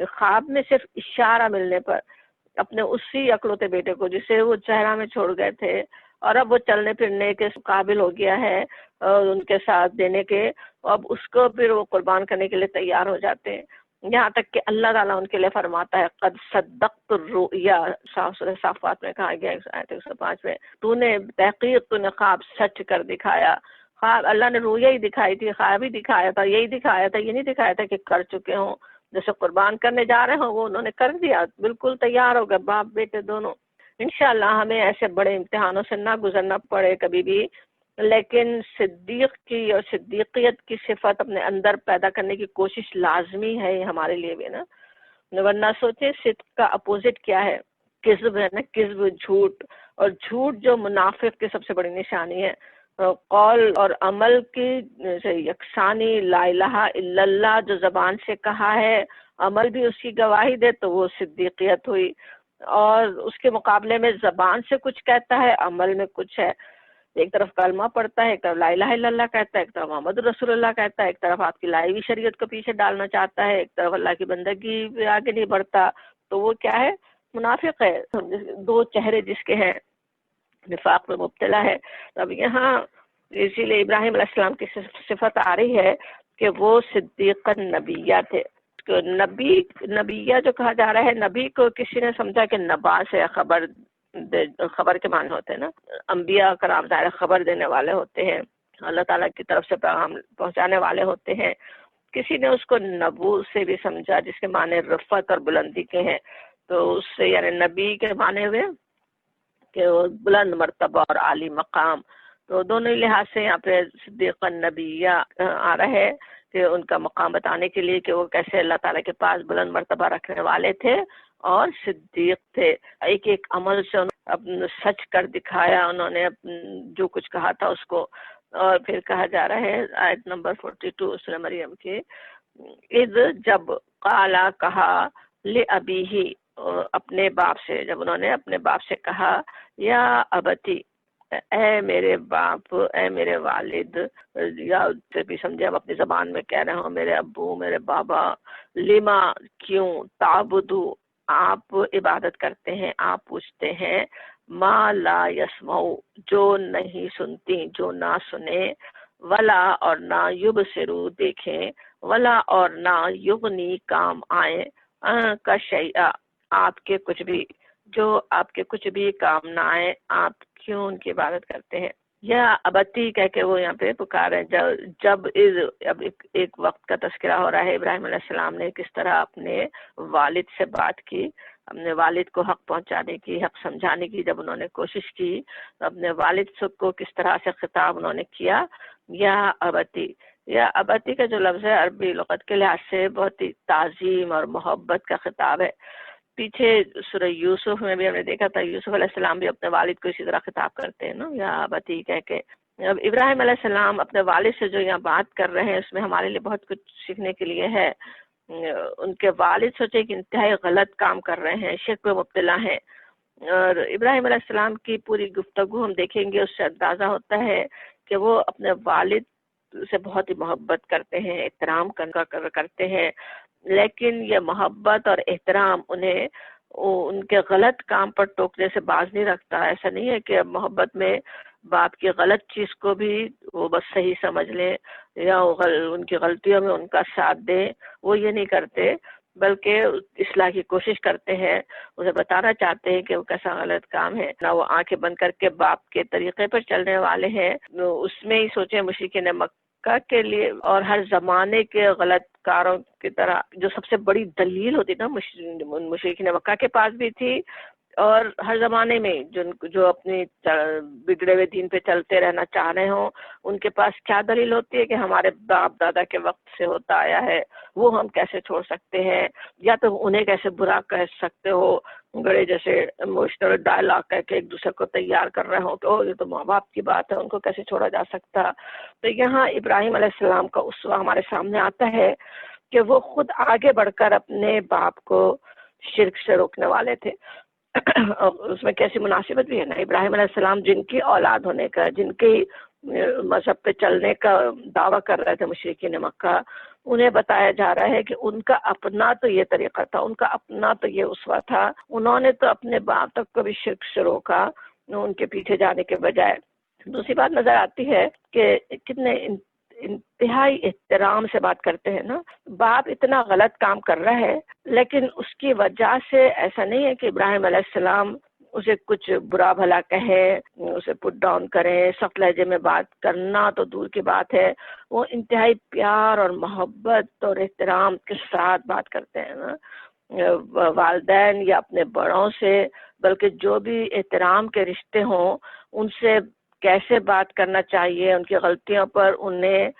خواب میں صرف اشارہ ملنے پر اپنے اسی اکلوتے بیٹے کو جسے وہ صحرا میں چھوڑ گئے تھے، اور اب وہ چلنے پھرنے کے قابل ہو گیا ہے اور ان کے ساتھ دینے کے، اب اس کو پھر وہ قربان کرنے کے لیے تیار ہو جاتے ہیں. یہاں تک کہ اللہ تعالیٰ ان کے لیے فرماتا ہے قد صدقت الرؤیا، سورہ صافات میں کہا گیا 105 میں، تو نے تحقیق، تو نے خواب سچ کر دکھایا. خواب اللہ نے رویا ہی دکھائی تھی، خواب ہی دکھایا تھا، یہی دکھایا تھا، یہ نہیں دکھایا تھا کہ کر چکے ہوں. جیسے قربان کرنے جا رہے ہوں وہ انہوں نے کر دیا، بالکل تیار ہو گئے باپ بیٹے دونوں. انشاءاللہ ہمیں ایسے بڑے امتحانوں سے نہ گزرنا پڑے کبھی بھی لیکن صدیق کی اور صدیقیت کی صفت اپنے اندر پیدا کرنے کی کوشش لازمی ہے ہمارے لیے بھی نا، ورنہ سوچیں صدق کا اپوزٹ کیا ہے؟ کذب ہے نا، کذب، جھوٹ، اور جھوٹ جو منافق کی سب سے بڑی نشانی ہے۔ قول اور عمل کی یکسانی، لا الہ الا اللہ جو زبان سے کہا ہے، عمل بھی اس کی گواہی دے تو وہ صدیقیت ہوئی، اور اس کے مقابلے میں زبان سے کچھ کہتا ہے، عمل میں کچھ ہے، ایک طرف کلمہ پڑھتا ہے، ایک طرف لا الہ الا اللہ کہتا ہے، ایک طرف محمد رسول اللہ کہتا ہے، ایک طرف آپ کی لائی ہوئی شریعت کو پیچھے ڈالنا چاہتا ہے، ایک طرف اللہ کی بندگی پہ آگے نہیں بڑھتا، تو وہ کیا ہے؟ منافق ہے، دو چہرے جس کے ہیں، نفاق میں مبتلا ہے۔ اب یہاں اسی لیے ابراہیم علیہ السلام کی صفت آ رہی ہے کہ وہ صدیق نبیہ تھے۔ نبیہ جو کہا جا رہا ہے، نبی کو کسی نے سمجھا کہ نبا سے خبر کے معنی ہوتے ہیں نا، انبیاء کرام ظاہر خبر دینے والے ہوتے ہیں، اللہ تعالیٰ کی طرف سے پیغام پہنچانے والے ہوتے ہیں۔ کسی نے اس کو نبو سے بھی سمجھا جس کے معنی رفعت اور بلندی کے ہیں، تو اس سے یعنی نبی کے معنی ہوئے کہ وہ بلند مرتبہ اور عالی مقام، تو دونوں لحاظ سے یہاں پہ صدیق النبیہ آ رہا ہے کہ ان کا مقام بتانے کے لیے کہ وہ کیسے اللہ تعالیٰ کے پاس بلند مرتبہ رکھنے والے تھے اور صدیق تھے۔ ایک ایک عمل سے اپنا سچ کر دکھایا انہوں نے، جو کچھ کہا تھا اس کو۔ اور پھر کہا جا رہا ہے آیت نمبر 42 سورہ مریم کی، اذ جب قالا کہا لأبیہ اپنے باپ سے، جب انہوں نے اپنے باپ سے کہا یا ابتی اے میرے باپ، اے میرے والد، یا سے بھی سمجھے اب اپنی زبان میں کہہ رہے ہوں میرے ابو، میرے بابا، لما کیوں، تعبدو آپ عبادت کرتے ہیں، آپ پوچھتے ہیں، ما لا یسمعو جو نہیں سنتی، جو نہ سنے، ولا اور نہ یبصرو دیکھیں، ولا اور نہ یغنی کام آئے، کا شیء آپ کے کچھ بھی، جو آپ کے کچھ بھی کام نہ آئے، آپ کیوں ان کی عبادت کرتے ہیں؟ یا ابتی کہہ کے وہ یہاں پہ پکارے، جب اب ایک وقت کا تذکرہ ہو رہا ہے، ابراہیم علیہ السلام نے کس طرح اپنے والد سے بات کی، اپنے والد کو حق پہنچانے کی، حق سمجھانے کی جب انہوں نے کوشش کی، تو اپنے والد کو کس طرح سے خطاب انہوں نے کیا، یا ابتی۔ یا ابتی کا جو لفظ ہے عربی لغت کے لحاظ سے بہت ہی تعظیم اور محبت کا خطاب ہے۔ پیچھے سورہ یوسف میں بھی ہم نے دیکھا تھا، یوسف علیہ السلام بھی اپنے والد کو اسی طرح خطاب کرتے ہیں نا، یا ابتی کہہ کے۔ اب ابراہیم علیہ السلام اپنے والد سے جو یہاں بات کر رہے ہیں، اس میں ہمارے لیے بہت کچھ سیکھنے کے لیے ہے۔ ان کے والد سوچے کہ انتہائی غلط کام کر رہے ہیں، شرک میں مبتلا ہیں، اور ابراہیم علیہ السلام کی پوری گفتگو ہم دیکھیں گے، اس سے اندازہ ہوتا ہے کہ وہ اپنے والد سے بہت ہی محبت کرتے ہیں، احترام کرتے ہیں، لیکن یہ محبت اور احترام انہیں ان کے غلط کام پر ٹوکنے سے باز نہیں رکھتا۔ ایسا نہیں ہے کہ محبت میں باپ کی غلط چیز کو بھی وہ بس صحیح سمجھ لیں یا ان کی غلطیوں میں ان کا ساتھ دیں، وہ یہ نہیں کرتے، بلکہ اصلاح کی کوشش کرتے ہیں، اسے بتانا چاہتے ہیں کہ وہ کیسا غلط کام ہے۔ نہ وہ آنکھیں بند کر کے باپ کے طریقے پر چلنے والے ہیں، اس میں ہی سوچیں مشرکین مکہ کے لیے اور ہر زمانے کے غلط کاروں کی طرح جو سب سے بڑی دلیل ہوتی نا مشرکین مکہ کے پاس بھی تھی، اور ہر زمانے میں جو اپنی بگڑے ہوئے دین پہ چلتے رہنا چاہ رہے ہوں، ان کے پاس کیا دلیل ہوتی ہے کہ ہمارے باپ دادا کے وقت سے ہوتا آیا ہے، وہ ہم کیسے چھوڑ سکتے ہیں، یا تو انہیں کیسے برا کہہ سکتے ہو، بڑے جیسے ایموشنل ڈائلاگ کہہ کے ایک دوسرے کو تیار کر رہے ہوں کہ یہ تو ماں باپ کی بات ہے، ان کو کیسے چھوڑا جا سکتا۔ تو یہاں ابراہیم علیہ السلام کا اسوہ ہمارے سامنے آتا ہے کہ وہ خود آگے بڑھ کر اپنے باپ کو شرک سے روکنے والے تھے۔ اور اس میں کیسی مناسبت بھی ہے نا، ابراہیم علیہ السلام جن کی اولاد ہونے کا، جن کی مذہب پہ چلنے کا دعویٰ کر رہے تھے مشرکین مکہ، انہیں بتایا جا رہا ہے کہ ان کا اپنا تو یہ طریقہ تھا، ان کا اپنا تو یہ اسوہ تھا، انہوں نے تو اپنے باپ تک کو بھی شرک سے روکا ان کے پیچھے جانے کے بجائے۔ دوسری بات نظر آتی ہے کہ کتنے انتہائی احترام سے بات کرتے ہیں نا، باپ اتنا غلط کام کر رہا ہے لیکن اس کی وجہ سے ایسا نہیں ہے کہ ابراہیم علیہ السلام اسے کچھ برا بھلا کہے، اسے پٹ ڈاؤن کریں، سخت لہجے میں بات کرنا تو دور کی بات ہے، وہ انتہائی پیار اور محبت اور احترام کے ساتھ بات کرتے ہیں نا، والدین یا اپنے بڑوں سے، بلکہ جو بھی احترام کے رشتے ہوں ان سے کیسے بات کرنا چاہیے، ان کی غلطیوں پر انہیں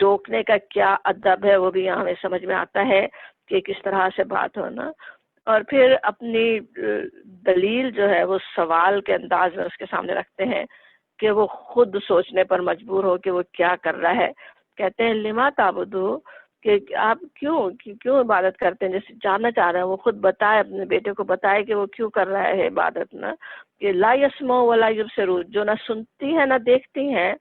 ٹوکنے کا کیا ادب ہے، وہ بھی یہاں ہمیں سمجھ میں آتا ہے کہ کس طرح سے بات ہونا. اور پھر اپنی دلیل جو ہے وہ سوال کے انداز میں اس کے سامنے رکھتے ہیں کہ وہ خود سوچنے پر مجبور ہو کہ وہ کیا کر رہا ہے. کہتے ہیں لما تعبدو، کہ آپ کیوں عبادت کرتے ہیں، جیسے جاننا چاہ رہے ہیں وہ خود بتائے، اپنے بیٹے کو بتائے کہ وہ کیوں کر رہا ہے عبادت. نا کہ لا یسمع ولا یبصر، جو نہ سنتی ہے نہ دیکھتی ہیں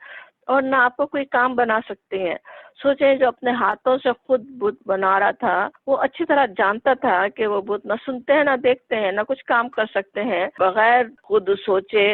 اور نہ آپ کو کوئی کام بنا سکتی ہیں. سوچیں جو اپنے ہاتھوں سے خود بت بنا رہا تھا وہ اچھی طرح جانتا تھا کہ وہ بت نہ سنتے ہیں نہ دیکھتے ہیں نہ کچھ کام کر سکتے ہیں. بغیر خود سوچے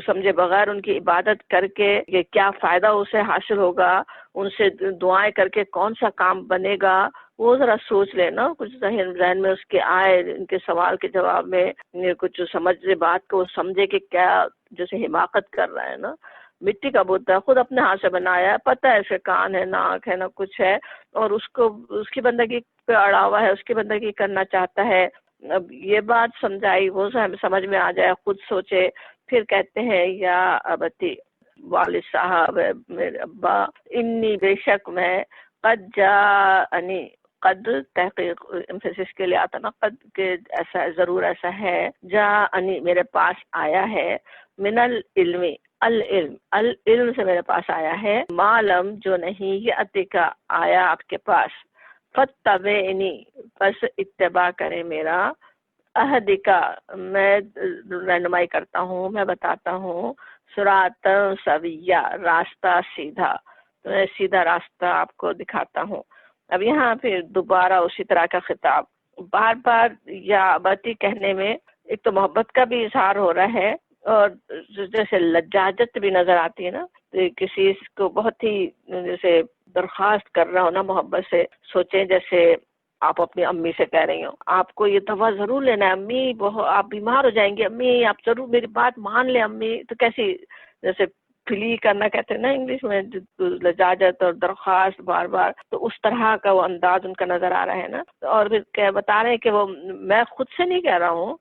سمجھے، بغیر ان کی عبادت کر کے یہ کیا فائدہ اسے حاصل ہوگا، ان سے دعائیں کر کے کون سا کام بنے گا، وہ ذرا سوچ لینا. کچھ ذہن میں اس کے آئے، ان کے سوال کے جواب میں کچھ سمجھ لے بات کو، سمجھے کہ کیا جیسے حماقت کر رہا ہے. نا مٹی کا بت ہے، خود اپنے ہاتھ سے بنایا ہے، پتہ ہے اسے کان ہے نہ آنکھ ہے نہ کچھ ہے، اور اس کی بندگی پہ اڑا ہوا ہے، اس کی بندگی کرنا چاہتا ہے. اب یہ بات سمجھائی وہ سمجھ میں آ جائے، خود سوچے. پھر کہتے ہیں یا ابتی، والد صاحب میرے ابا، انی بے شک میں، قد جاءنی، قد تحقیق امفیسس کے لیے آتا نا، قد کہ ایسا ضرور ایسا ہے، جاءنی میرے پاس آیا ہے، من العلم، العلم سے میرے پاس آیا ہے، معلم جو نہیں یہ اتکا آیا آپ کے پاس، فتبعنی بس اتباع کرے میرا، اہدکا میں رہنمائی کرتا ہوں، میں بتاتا ہوں، صراط سویہ راستہ سیدھا، میں سیدھا راستہ آپ کو دکھاتا ہوں. اب یہاں پھر دوبارہ اسی طرح کا خطاب، بار بار یا ابتی کہنے میں ایک تو محبت کا بھی اظہار ہو رہا ہے، اور جیسے لجاجت بھی نظر آتی ہے نا، کسی کو بہت ہی جیسے درخواست کر رہا ہو نا محبت سے. سوچیں جیسے آپ اپنی امی سے کہہ رہی ہو آپ کو یہ دوا ضرور لینا ہے امی، آپ بیمار ہو جائیں گے امی، آپ ضرور میری بات مان لیں امی. تو کیسی جیسے پلی کرنا کہتے ہیں نا انگلش میں، لجاجت اور درخواست بار بار، تو اس طرح کا وہ انداز ان کا نظر آ رہا ہے نا. اور پھر بتا رہے ہیں کہ وہ میں خود سے نہیں کہہ رہا ہوں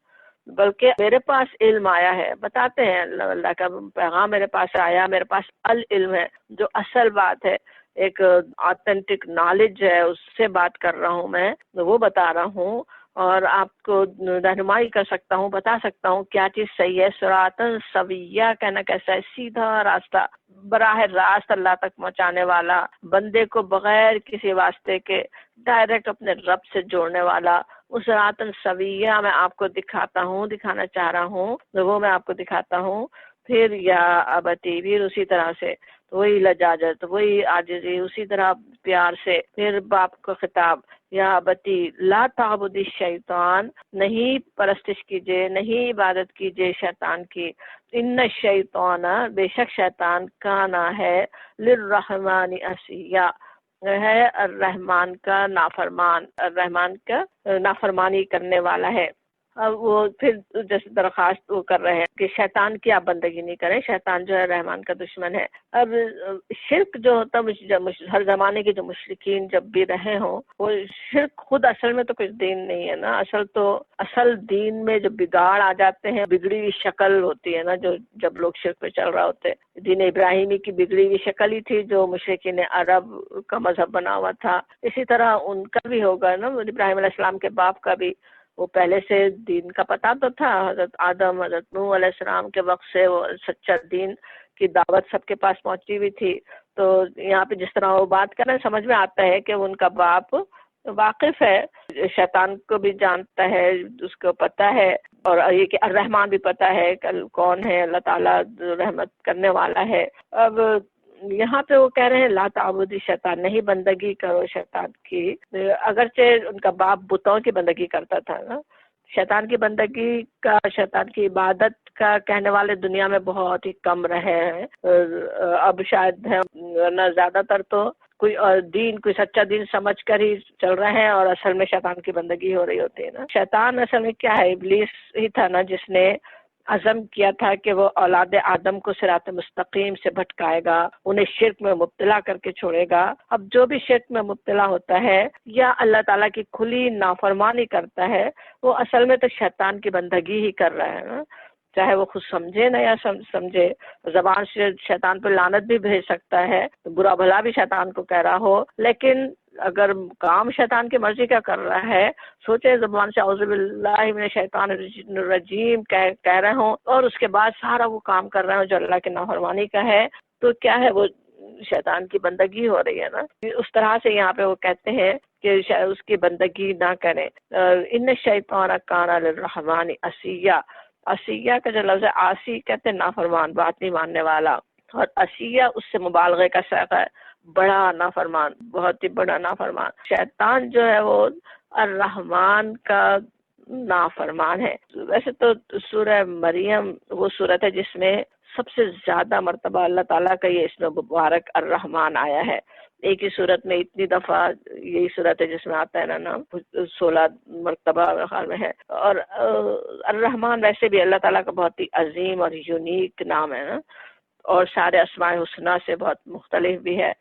بلکہ میرے پاس علم آیا ہے. بتاتے ہیں اللہ کا پیغام میرے پاس آیا، میرے پاس العلم ہے، جو اصل بات ہے، ایک آتھینٹک نالج ہے، اس سے بات کر رہا ہوں میں، وہ بتا رہا ہوں اور آپ کو رہنمائی کر سکتا ہوں، بتا سکتا ہوں کیا چیز صحیح ہے. صراط سویہ کہنا کیسا ہے، سیدھا راستہ، براہ راست اللہ تک پہنچانے والا، بندے کو بغیر کسی واسطے کے ڈائریکٹ اپنے رب سے جوڑنے والا. اس صراط سویہ میں آپ کو دکھانا چاہ رہا ہوں، وہ میں آپ کو دکھاتا ہوں. پھر یا ابتی بھی اسی طرح سے، وہی لجاجت، وہی عاجزی، اسی طرح پیار سے. پھر باپ کو خطاب، یا ابتی لا تعبد الشیطان، نہیں پرستش کیجیے، نہیں عبادت کیجیے شیطان کی. ان الشیطان، بے شک شیطان، کانا ہے، للرحمن عصیا، ہے الرحمن کا نافرمان، الرحمن کا نافرمانی کرنے والا ہے. اب وہ پھر جیسے درخواست وہ کر رہے ہیں کہ شیطان کی آپ بندگی نہیں کریں، شیطان جو ہے رحمان کا دشمن ہے. اب شرک جو ہوتا ہر زمانے کے جو مشرکین جب بھی رہے ہوں، وہ شرک خود اصل میں تو کچھ دین نہیں ہے نا. اصل دین میں جو بگاڑ آ جاتے ہیں، بگڑی ہوئی شکل ہوتی ہے نا، جو جب لوگ شرک پہ چل رہا ہوتے. دین ابراہیمی کی بگڑی ہوئی شکل ہی تھی جو مشرکین عرب کا مذہب بنا ہوا تھا. اسی طرح ان کا بھی ہوگا نا، ابراہیم علیہ السلام کے باپ کا بھی وہ پہلے سے دین کا پتہ تو تھا. حضرت آدم، حضرت نوح علیہ السلام کے وقت سے وہ سچا دین کی دعوت سب کے پاس پہنچی ہوئی تھی. تو یہاں پہ جس طرح وہ بات کر رہے ہیں، سمجھ میں آتا ہے کہ ان کا باپ واقف ہے، شیطان کو بھی جانتا ہے، اس کو پتہ ہے، اور یہ کہ الرحمن بھی پتہ ہے کون ہے، اللہ تعالیٰ رحمت کرنے والا ہے. اب یہاں پہ وہ کہہ رہے ہیں لا تعبدی شیطان، نہیں بندگی کرو شیطان کی. اگرچہ ان کا باپ بتوں کی بندگی کرتا تھا نا، شیطان کی بندگی کا، شیطان کی عبادت کا کہنے والے دنیا میں بہت ہی کم رہے ہیں. اب شاید نہ زیادہ تر تو کوئی دین، کوئی سچا دین سمجھ کر ہی چل رہے ہیں، اور اصل میں شیطان کی بندگی ہو رہی ہوتی ہے نا. شیطان اصل میں کیا ہے، ابلیس ہی تھا نا جس نے عزم کیا تھا کہ وہ اولاد آدم کو صراط مستقیم سے بھٹکائے گا، انہیں شرک میں مبتلا کر کے چھوڑے گا. اب جو بھی شرک میں مبتلا ہوتا ہے یا اللہ تعالیٰ کی کھلی نافرمانی کرتا ہے، وہ اصل میں تو شیطان کی بندگی ہی کر رہا ہے نا. چاہے وہ خود سمجھے نہ یا سمجھے، زبان سے شیطان پہ لعنت بھی بھیج سکتا ہے، برا بھلا بھی شیطان کو کہہ رہا ہو، لیکن اگر کام شیطان کی مرضی کا کر رہا ہے، سوچے زبان سے اعوذ باللہ من الشیطان الرجیم کہہ رہے ہوں اور اس کے بعد سارا وہ کام کر رہے ہوں جو اللہ کی نافرمانی کا ہے، تو کیا ہے وہ شیطان کی بندگی ہو رہی ہے نا۔ اس طرح سے یہاں پہ وہ کہتے ہیں کہ اس کی بندگی نہ کریں۔ ان الشیطان کان للرحمن عصیا، عصیا کا جو لفظ ہے عاصی کہتے ہیں نافرمان، بات نہیں ماننے والا، اور عصیا اس سے مبالغے کا صیغہ ہے، بڑا نافرمان، بہت ہی بڑا نافرمان۔ شیطان جو ہے وہ الرحمن کا نافرمان ہے۔ ویسے تو سورہ مریم وہ سورت ہے جس میں سب سے زیادہ مرتبہ اللہ تعالیٰ کا یہ اسم مبارک الرحمن آیا ہے۔ ایک ہی صورت میں اتنی دفعہ یہی صورت ہے جس میں آتا ہے نا نام 16 مرتبہ خیال میں ہے۔ اور الرحمن ویسے بھی اللہ تعالیٰ کا بہت ہی عظیم اور یونیک نام ہے نا، اور سارے اسماء الحسنی سے بہت مختلف بھی ہے،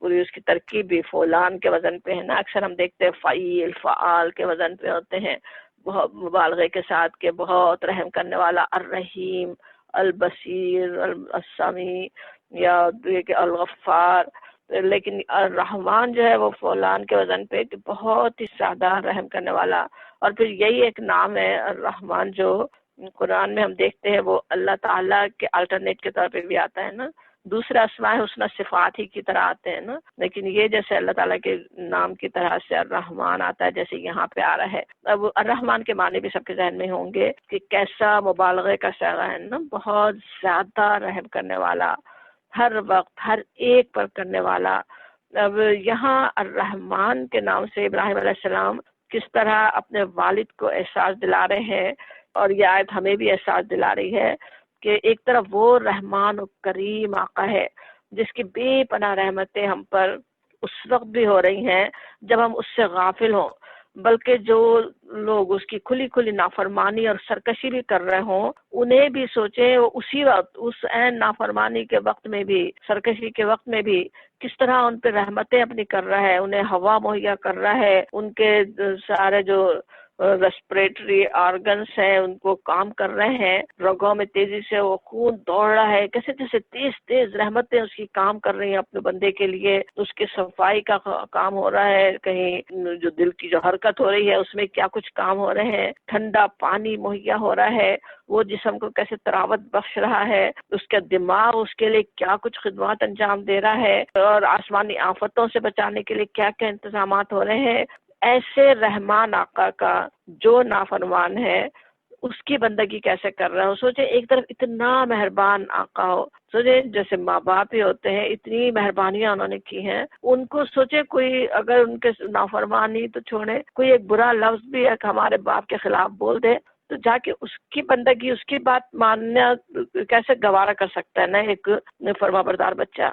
پوری اس کی ترکیب بھی فولان کے وزن پہ ہے نا، اکثر ہم دیکھتے ہیں فعیل فعال کے وزن پہ ہوتے ہیں، بہت مبالغے کے ساتھ کہ بہت رحم کرنے والا، الرحیم، البصیر، السمیع، یا کہ الغفار، لیکن الرحمن جو ہے وہ فولان کے وزن پہ کہ بہت ہی زیادہ رحم کرنے والا۔ اور پھر یہی ایک نام ہے الرحمن جو قرآن میں ہم دیکھتے ہیں وہ اللہ تعالیٰ کے الٹرنیٹ کے طور پہ بھی آتا ہے نا، دوسرا اسماء حسنی صفات ہی کی طرح آتے ہیں نا، لیکن یہ جیسے اللہ تعالیٰ کے نام کی طرح سے الرحمن آتا ہے جیسے یہاں پہ آ رہا ہے۔ اب الرحمن کے معنی بھی سب کے ذہن میں ہوں گے کہ کیسا مبالغے کا صیغہ ہے نا، بہت زیادہ رحم کرنے والا، ہر وقت ہر ایک پر کرنے والا۔ اب یہاں الرحمن کے نام سے ابراہیم علیہ السلام کس طرح اپنے والد کو احساس دلا رہے ہیں، اور یہ آیت ہمیں بھی احساس دلا رہی ہے کہ ایک طرف وہ رحمان و کریم آقا ہے جس کی بے پناہ رحمتیں ہم پر اس وقت بھی ہو رہی ہیں جب ہم اس سے غافل ہوں، بلکہ جو لوگ اس کی کھلی کھلی نافرمانی اور سرکشی بھی کر رہے ہوں انہیں بھی سوچیں وہ اسی وقت اس عین نافرمانی کے وقت میں بھی، سرکشی کے وقت میں بھی کس طرح ان پہ رحمتیں اپنی کر رہا ہے، انہیں ہوا مہیا کر رہا ہے، ان کے سارے جو ریسپریٹری آرگنس ہیں ان کو کام کر رہے ہیں، رگوں میں تیزی سے وہ خون دوڑ رہا ہے، کیسے کیسے تیز تیز رحمتیں اس کی کام کر رہی ہیں اپنے بندے کے لیے، اس کی صفائی کا کام ہو رہا ہے، کہیں جو دل کی جو حرکت ہو رہی ہے اس میں کیا کچھ کام ہو رہے ہیں، ٹھنڈا پانی مہیا ہو رہا ہے، وہ جسم کو کیسے تراوت بخش رہا ہے، اس کا دماغ اس کے لیے کیا کچھ خدمات انجام دے رہا ہے، اور آسمانی آفتوں سے بچانے کے لیے کیا کیا انتظامات ہو رہے ہیں۔ ایسے رحمان آقا کا جو نافرمان ہے اس کی بندگی کیسے کر رہا ہو۔ سوچے ایک طرف اتنا مہربان آقا ہو، سوچے جیسے ماں باپ ہی ہوتے ہیں، اتنی مہربانیاں انہوں نے کی ہیں، ان کو سوچے کوئی اگر ان کے نافرمانی تو چھوڑے، کوئی ایک برا لفظ بھی ایک ہمارے باپ کے خلاف بول دے تو جا کے اس کی بندگی، اس کی بات ماننا کیسے گوارا کر سکتا ہے نا ایک فرما بردار بچہ۔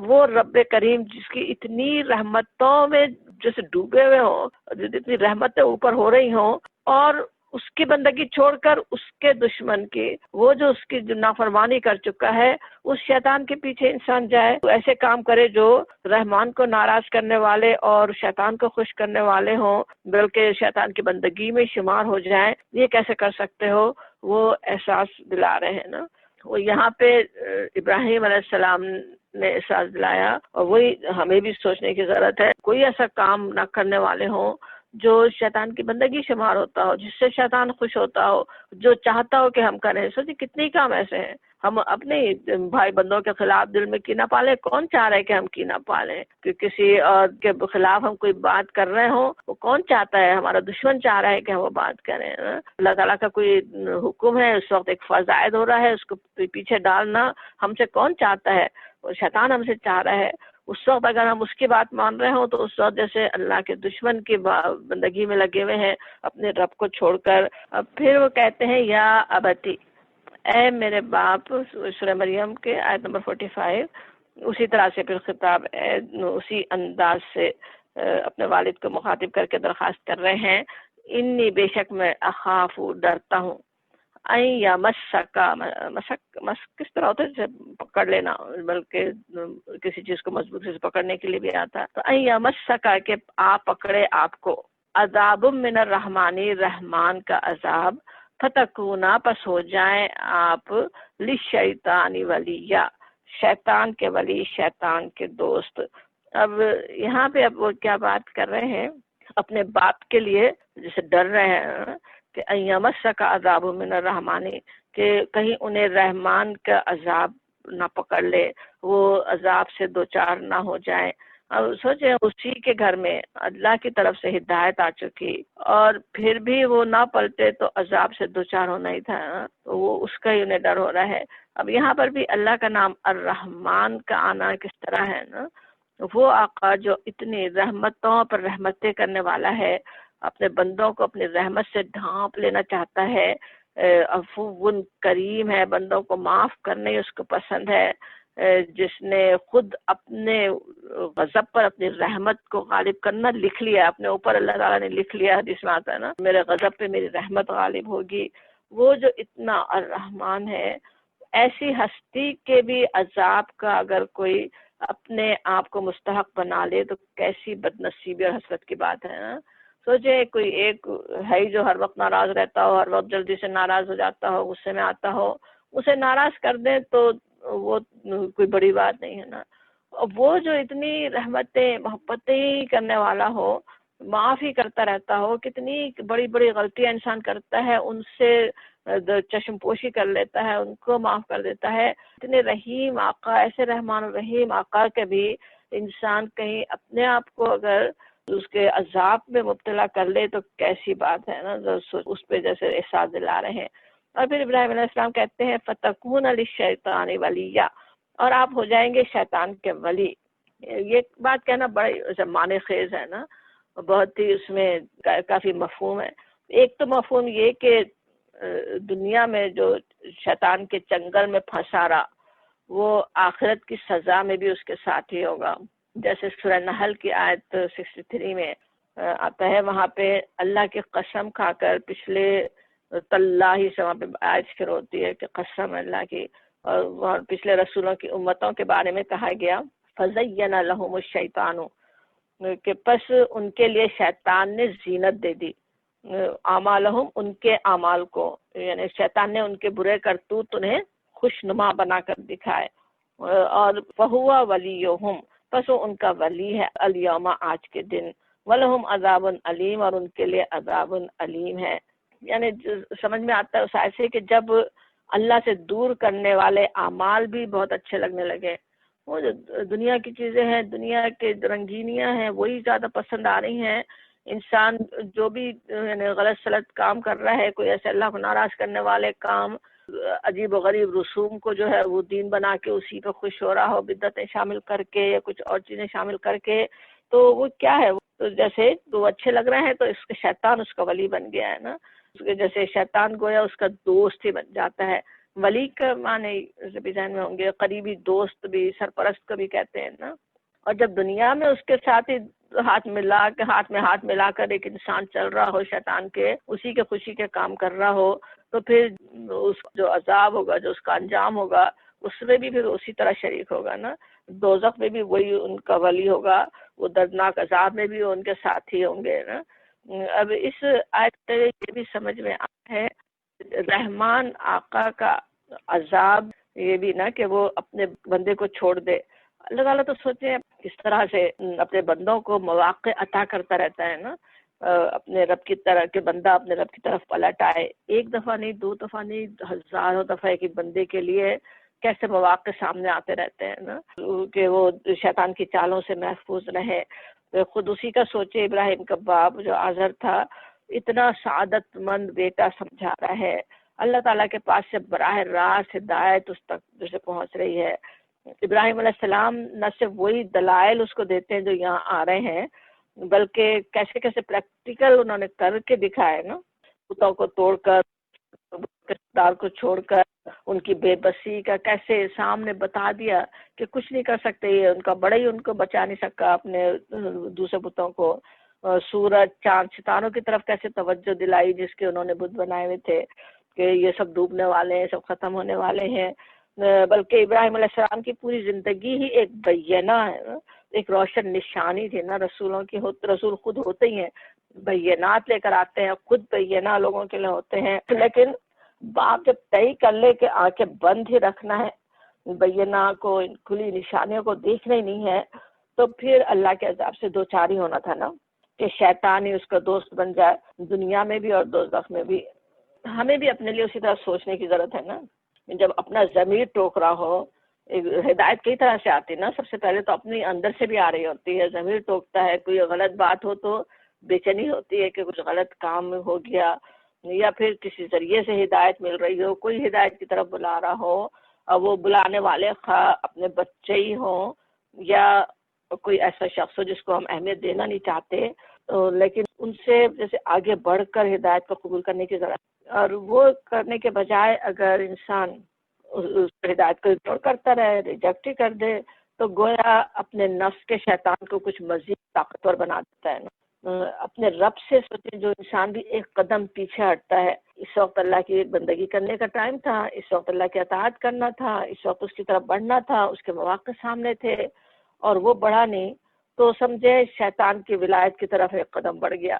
وہ رب کریم جس کی اتنی رحمتوں میں جیسے ڈوبے ہوئے ہوں، جتنی رحمتیں اوپر ہو رہی ہوں، اور اس کی بندگی چھوڑ کر اس کے دشمن کی، وہ جو اس کی جو نافرمانی کر چکا ہے، اس شیطان کے پیچھے انسان جائے، تو ایسے کام کرے جو رحمان کو ناراض کرنے والے اور شیطان کو خوش کرنے والے ہوں، بلکہ شیطان کی بندگی میں شمار ہو جائیں، یہ کیسے کر سکتے ہو؟ وہ احساس دلا رہے ہیں نا۔ وہ یہاں پہ ابراہیم علیہ السلام نے احساس دلایا، اور وہی ہمیں بھی سوچنے کی ضرورت ہے، کوئی ایسا کام نہ کرنے والے ہوں جو شیطان کی بندگی شمار ہوتا ہو، جس سے شیطان خوش ہوتا ہو، جو چاہتا ہو کہ ہم کریں۔ سوچیں کتنے کام ایسے ہیں، ہم اپنے بھائی بندوں کے خلاف دل میں کینہ پالیں، کون چاہ رہے کہ ہم کینہ پالیں؟ کہ کسی اور کے خلاف ہم کوئی بات کر رہے ہوں، وہ کون چاہتا ہے؟ ہمارا دشمن چاہ رہا ہے کہ ہم وہ بات کریں۔ اللہ تعالیٰ کا کوئی حکم ہے، اس وقت ایک فرض عائد ہو رہا ہے، اس کو پیچھے ڈالنا ہم سے کون چاہتا ہے؟ شیطان ہم سے چاہ رہا ہے۔ اس وقت اگر ہم اس کی بات مان رہے ہوں تو اس وقت جیسے اللہ کے دشمن کی بندگی میں لگے ہوئے ہیں اپنے رب کو چھوڑ کر۔ اب پھر وہ کہتے ہیں یا ابتی، اے میرے باپ، سورہ مریم کے آیت نمبر 45، اسی طرح سے پھر خطاب اسی انداز سے اپنے والد کو مخاطب کر کے درخواست کر رہے ہیں، انی بے شک میں اخاف، ڈرتا ہوں، این یا مسکا، مس کس طرح ہوتا ہے جیسے پکڑ لینا، بلکہ کسی چیز کو مضبوطی سے پکڑنے کے لیے بھی آتا ہے، تو این یا مسکا کہ آپ پکڑے آپ کو، عذاب من الرحمانی، رحمان کا عذاب، فتکونا پس ہو جائیں آپ للشیطان ولیہ شیطان کے ولی، شیطان کے دوست۔ اب یہاں پہ اب وہ کیا بات کر رہے ہیں، اپنے باپ کے لیے جسے ڈر رہے ہیں کہ ایمسک عذاب من الرحمانی، کہ کہیں انہیں رحمان کا عذاب نہ پکڑ لے، وہ عذاب سے دوچار نہ ہو جائیں۔ اب سوچیں اسی کے گھر میں اللہ کی طرف سے ہدایت آ چکی اور پھر بھی وہ نہ پلٹے تو عذاب سے دوچار ہونا ہی تھا، تو وہ اس کا ہی انہیں ڈر ہو رہا ہے۔ اب یہاں پر بھی اللہ کا نام الرحمن کا آنا کس طرح ہے نا، وہ آقا جو اتنی رحمتوں پر رحمتیں کرنے والا ہے، اپنے بندوں کو اپنی رحمت سے ڈھانپ لینا چاہتا ہے، عفو کریم ہے، بندوں کو معاف کرنا ہی اس کو پسند ہے، جس نے خود اپنے غضب پر اپنی رحمت کو غالب کرنا لکھ لیا اپنے اوپر، اللہ تعالیٰ نے لکھ لیا، حدیث میں آتا ہے نا میرے غضب پہ میری رحمت غالب ہوگی۔ وہ جو اتنا الرحمن ہے، ایسی ہستی کے بھی عذاب کا اگر کوئی اپنے آپ کو مستحق بنا لے تو کیسی بد نصیبی اور حسرت کی بات ہے نا۔ سوچے کوئی ایک ہے جو ہر وقت ناراض رہتا ہو، ہر وقت جلدی سے ناراض ہو جاتا ہو، غصے میں آتا ہو، اسے ناراض کر دیں تو وہ کوئی بڑی بات نہیں ہے نا۔ وہ جو اتنی رحمتیں محبتیں کرنے والا ہو، معاف ہی کرتا رہتا ہو، کتنی بڑی بڑی غلطیاں انسان کرتا ہے ان سے چشم پوشی کر لیتا ہے، ان کو معاف کر دیتا ہے، اتنے رحیم آقا، ایسے رحمان الرحیم آقا کے بھی انسان کہیں اپنے آپ کو اگر اس کے عذاب میں مبتلا کر لے تو کیسی بات ہے نا، اس پہ جیسے احساس دلا رہے ہیں۔ اور پھر ابراہیم علیہ السلام کہتے ہیں فتکون للشیطان ولیہ، اور آپ ہو جائیں گے شیطان کے ولی۔ یہ بات کہنا بڑا معنی خیز ہے نا، بہت ہی اس میں کافی مفہوم ہے۔ ایک تو مفہوم یہ کہ دنیا میں جو شیطان کے چنگل میں پھنسا رہا وہ آخرت کی سزا میں بھی اس کے ساتھ ہی ہوگا، جیسے سورہ نحل کی آیت 63 میں آتا ہے، وہاں پہ اللہ کی قسم کھا کر پچھلے تاللہ سے وہاں پہ آیت شروع ہوتی ہے کہ قسم اللہ کی، اور وہاں پچھلے رسولوں کی امتوں کے بارے میں کہا گیا فَزَيَّنَ لَهُمُ الشَّيْطَانُ، کہ پس ان کے لیے شیطان نے زینت دے دی، اعمالہم ان کے اعمال کو، یعنی شیطان نے ان کے برے کرتوت انہیں خوشنما بنا کر دکھائے، اور فَهُوَ وَلِيُّهُمْ پس وہ ان کا ولی ہے الیوم آج کے دن، وَلَهُمْ عَذَابٌ علیم اور ان کے لیے عذاب علیم ہے۔ یعنی سمجھ میں آتا ہے اس آیت سے کہ جب اللہ سے دور کرنے والے اعمال بھی بہت اچھے لگنے لگے، وہ جو دنیا کی چیزیں ہیں، دنیا کے رنگینیاں ہیں، وہی زیادہ پسند آ رہی ہیں۔ انسان جو بھی یعنی غلط سلط کام کر رہا ہے، کوئی ایسے اللہ کو ناراض کرنے والے کام، عجیب و غریب رسوم کو جو ہے وہ دین بنا کے اسی پہ خوش ہو رہا ہو، بدعتیں شامل کر کے یا کچھ اور چیزیں شامل کر کے، تو وہ کیا ہے، تو جیسے وہ اچھے لگ رہے ہیں تو اس کے شیطان اس کا ولی بن گیا ہے نا، جیسے شیطان گویا اس کا دوست ہی بن جاتا ہے۔ ولی کا معنی بھی ذہن میں ہوں گے، قریبی دوست بھی، سرپرست کو بھی کہتے ہیں نا۔ اور جب دنیا میں اس کے ساتھ ہی ہاتھ میں ہاتھ ملا کر ایک انسان چل رہا ہو شیطان کے، اسی کے خوشی کے کام کر رہا ہو، تو پھر اس جو عذاب ہوگا، جو اس کا انجام ہوگا، اس میں بھی پھر اسی طرح شریک ہوگا نا۔ دوزخ میں بھی وہی ان کا ولی ہوگا، وہ دردناک عذاب میں بھی ان کے ساتھ ہی ہوں گے نا۔ اب اس آیت سے یہ بھی سمجھ میں آتا ہے رحمان آقا کا عذاب یہ بھی نا کہ وہ اپنے بندے کو چھوڑ دے۔ اللہ تعالیٰ تو سوچیں کس طرح سے اپنے بندوں کو مواقع عطا کرتا رہتا ہے نا، اپنے رب کی طرح کہ بندہ اپنے رب کی طرف پلٹ آئے، ایک دفعہ نہیں، دو دفعہ نہیں، ہزاروں دفعہ ایک بندے کے لیے کیسے مواقع سامنے آتے رہتے ہیں نا کہ وہ شیطان کی چالوں سے محفوظ رہے۔ خود اسی کا سوچے، ابراہیم کا باپ جو آزر تھا، اتنا سعادت مند بیٹا سمجھا رہا ہے، اللہ تعالیٰ کے پاس سے براہ راست ہدایت اس تک جسے پہنچ رہی ہے۔ ابراہیم علیہ السلام نہ صرف وہی دلائل اس کو دیتے ہیں جو یہاں آ رہے ہیں، بلکہ کیسے کیسے پریکٹیکل انہوں نے کر کے دکھائے نا، بتوں کو توڑ کر، دار کو چھوڑ کر، ان کی بے بسی کا کیسے سامنے بتا دیا کہ کچھ نہیں کر سکتے، یہ ان کا بڑا ہی ان کو بچا نہیں سکا اپنے دوسرے بتوں کو، سورج چاند ستاروں کی طرف کیسے توجہ دلائی جس کے انہوں نے بت بنائے ہوئے تھے کہ یہ سب ڈوبنے والے ہیں، سب ختم ہونے والے ہیں۔ بلکہ ابراہیم علیہ السلام کی پوری زندگی ہی ایک بینہ ہے، ایک روشن نشانی تھی نا رسولوں کی، رسول خود ہوتے ہی ہیں بینات لے کر آتے ہیں، خود بینہ لوگوں کے لیے ہوتے ہیں، لیکن باپ جب طے کر لے کہ آنکھیں بند ہی رکھنا ہے، بینہ کو، کھلی نشانیوں کو دیکھنا ہی نہیں ہے، تو پھر اللہ کے عذاب سے دو چار ہی ہونا تھا نا، کہ شیطان ہی اس کا دوست بن جائے دنیا میں بھی اور دوزخ میں بھی۔ ہمیں بھی اپنے لیے اسی طرح سوچنے کی ضرورت ہے نا، جب اپنا ضمیر ٹوک رہا ہو، ہدایت کئی طرح سے آتی ہے نا، سب سے پہلے تو اپنی اندر سے بھی آ رہی ہوتی ہے، ضمیر ٹوکتا ہے، کوئی غلط بات ہو تو بے چینی ہوتی ہے کہ کچھ غلط کام ہو گیا، یا پھر کسی ذریعے سے ہدایت مل رہی ہو، کوئی ہدایت کی طرف بلا رہا ہو، اور وہ بلانے والے خواہ اپنے بچے ہی ہوں یا کوئی ایسا شخص ہو جس کو ہم اہمیت دینا نہیں چاہتے، لیکن ان سے جیسے آگے بڑھ کر ہدایت کو قبول کرنے کی ضرورت، اور وہ کرنے کے بجائے اگر انسان اس ہدایت کو اگنور کرتا رہے، ریجیکٹ ہی کر دے، تو گویا اپنے نفس کے شیطان کو کچھ مزید طاقتور بنا دیتا ہے نا۔ اپنے رب سے سوچیں، جو انسان بھی ایک قدم پیچھے ہٹتا ہے، اس وقت اللہ کی ایک بندگی کرنے کا ٹائم تھا، اس وقت اللہ کی اطاعت کرنا تھا، اس وقت اس کی طرف بڑھنا تھا، اس کے مواقع سامنے تھے اور وہ بڑھا نہیں، تو سمجھے شیطان کی ولایت کی طرف ایک قدم بڑھ گیا،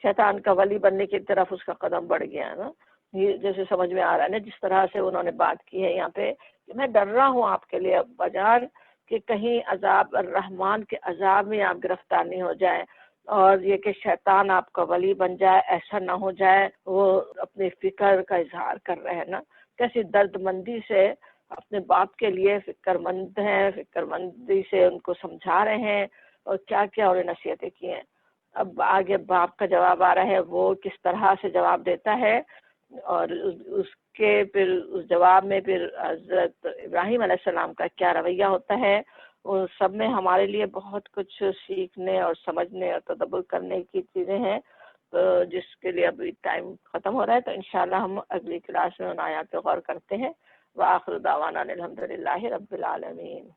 شیطان کا ولی بننے کی طرف اس کا قدم بڑھ گیا نا۔ یہ جیسے سمجھ میں آ رہا ہے نا جس طرح سے انہوں نے بات کی ہے یہاں پہ، کہ میں ڈر رہا ہوں آپ کے لیے ابا جان کہ کہیں عذاب الرحمان کے عذاب میں آپ گرفتار نہیں ہو جائیں، اور یہ کہ شیطان آپ کا ولی بن جائے، ایسا نہ ہو جائے۔ وہ اپنی فکر کا اظہار کر رہے ہیں نا، کیسی درد مندی سے اپنے باپ کے لیے فکر مند ہیں، فکر مندی سے ان کو سمجھا رہے ہیں، اور کیا کیا انہیں نصیحتیں کی ہیں۔ اب آگے باپ کا جواب آ رہا ہے، وہ کس طرح سے جواب دیتا ہے، اور اس کے پھر اس جواب میں پھر حضرت ابراہیم علیہ السلام کا کیا رویہ ہوتا ہے، ان سب میں ہمارے لیے بہت کچھ سیکھنے اور سمجھنے اور تدبر کرنے کی چیزیں ہیں، تو جس کے لیے ابھی ٹائم ختم ہو رہا ہے، تو انشاءاللہ ہم اگلی کلاس میں ان آیات پہ غور کرتے ہیں۔ وآخر دعوانا الحمدللہ رب العالمین۔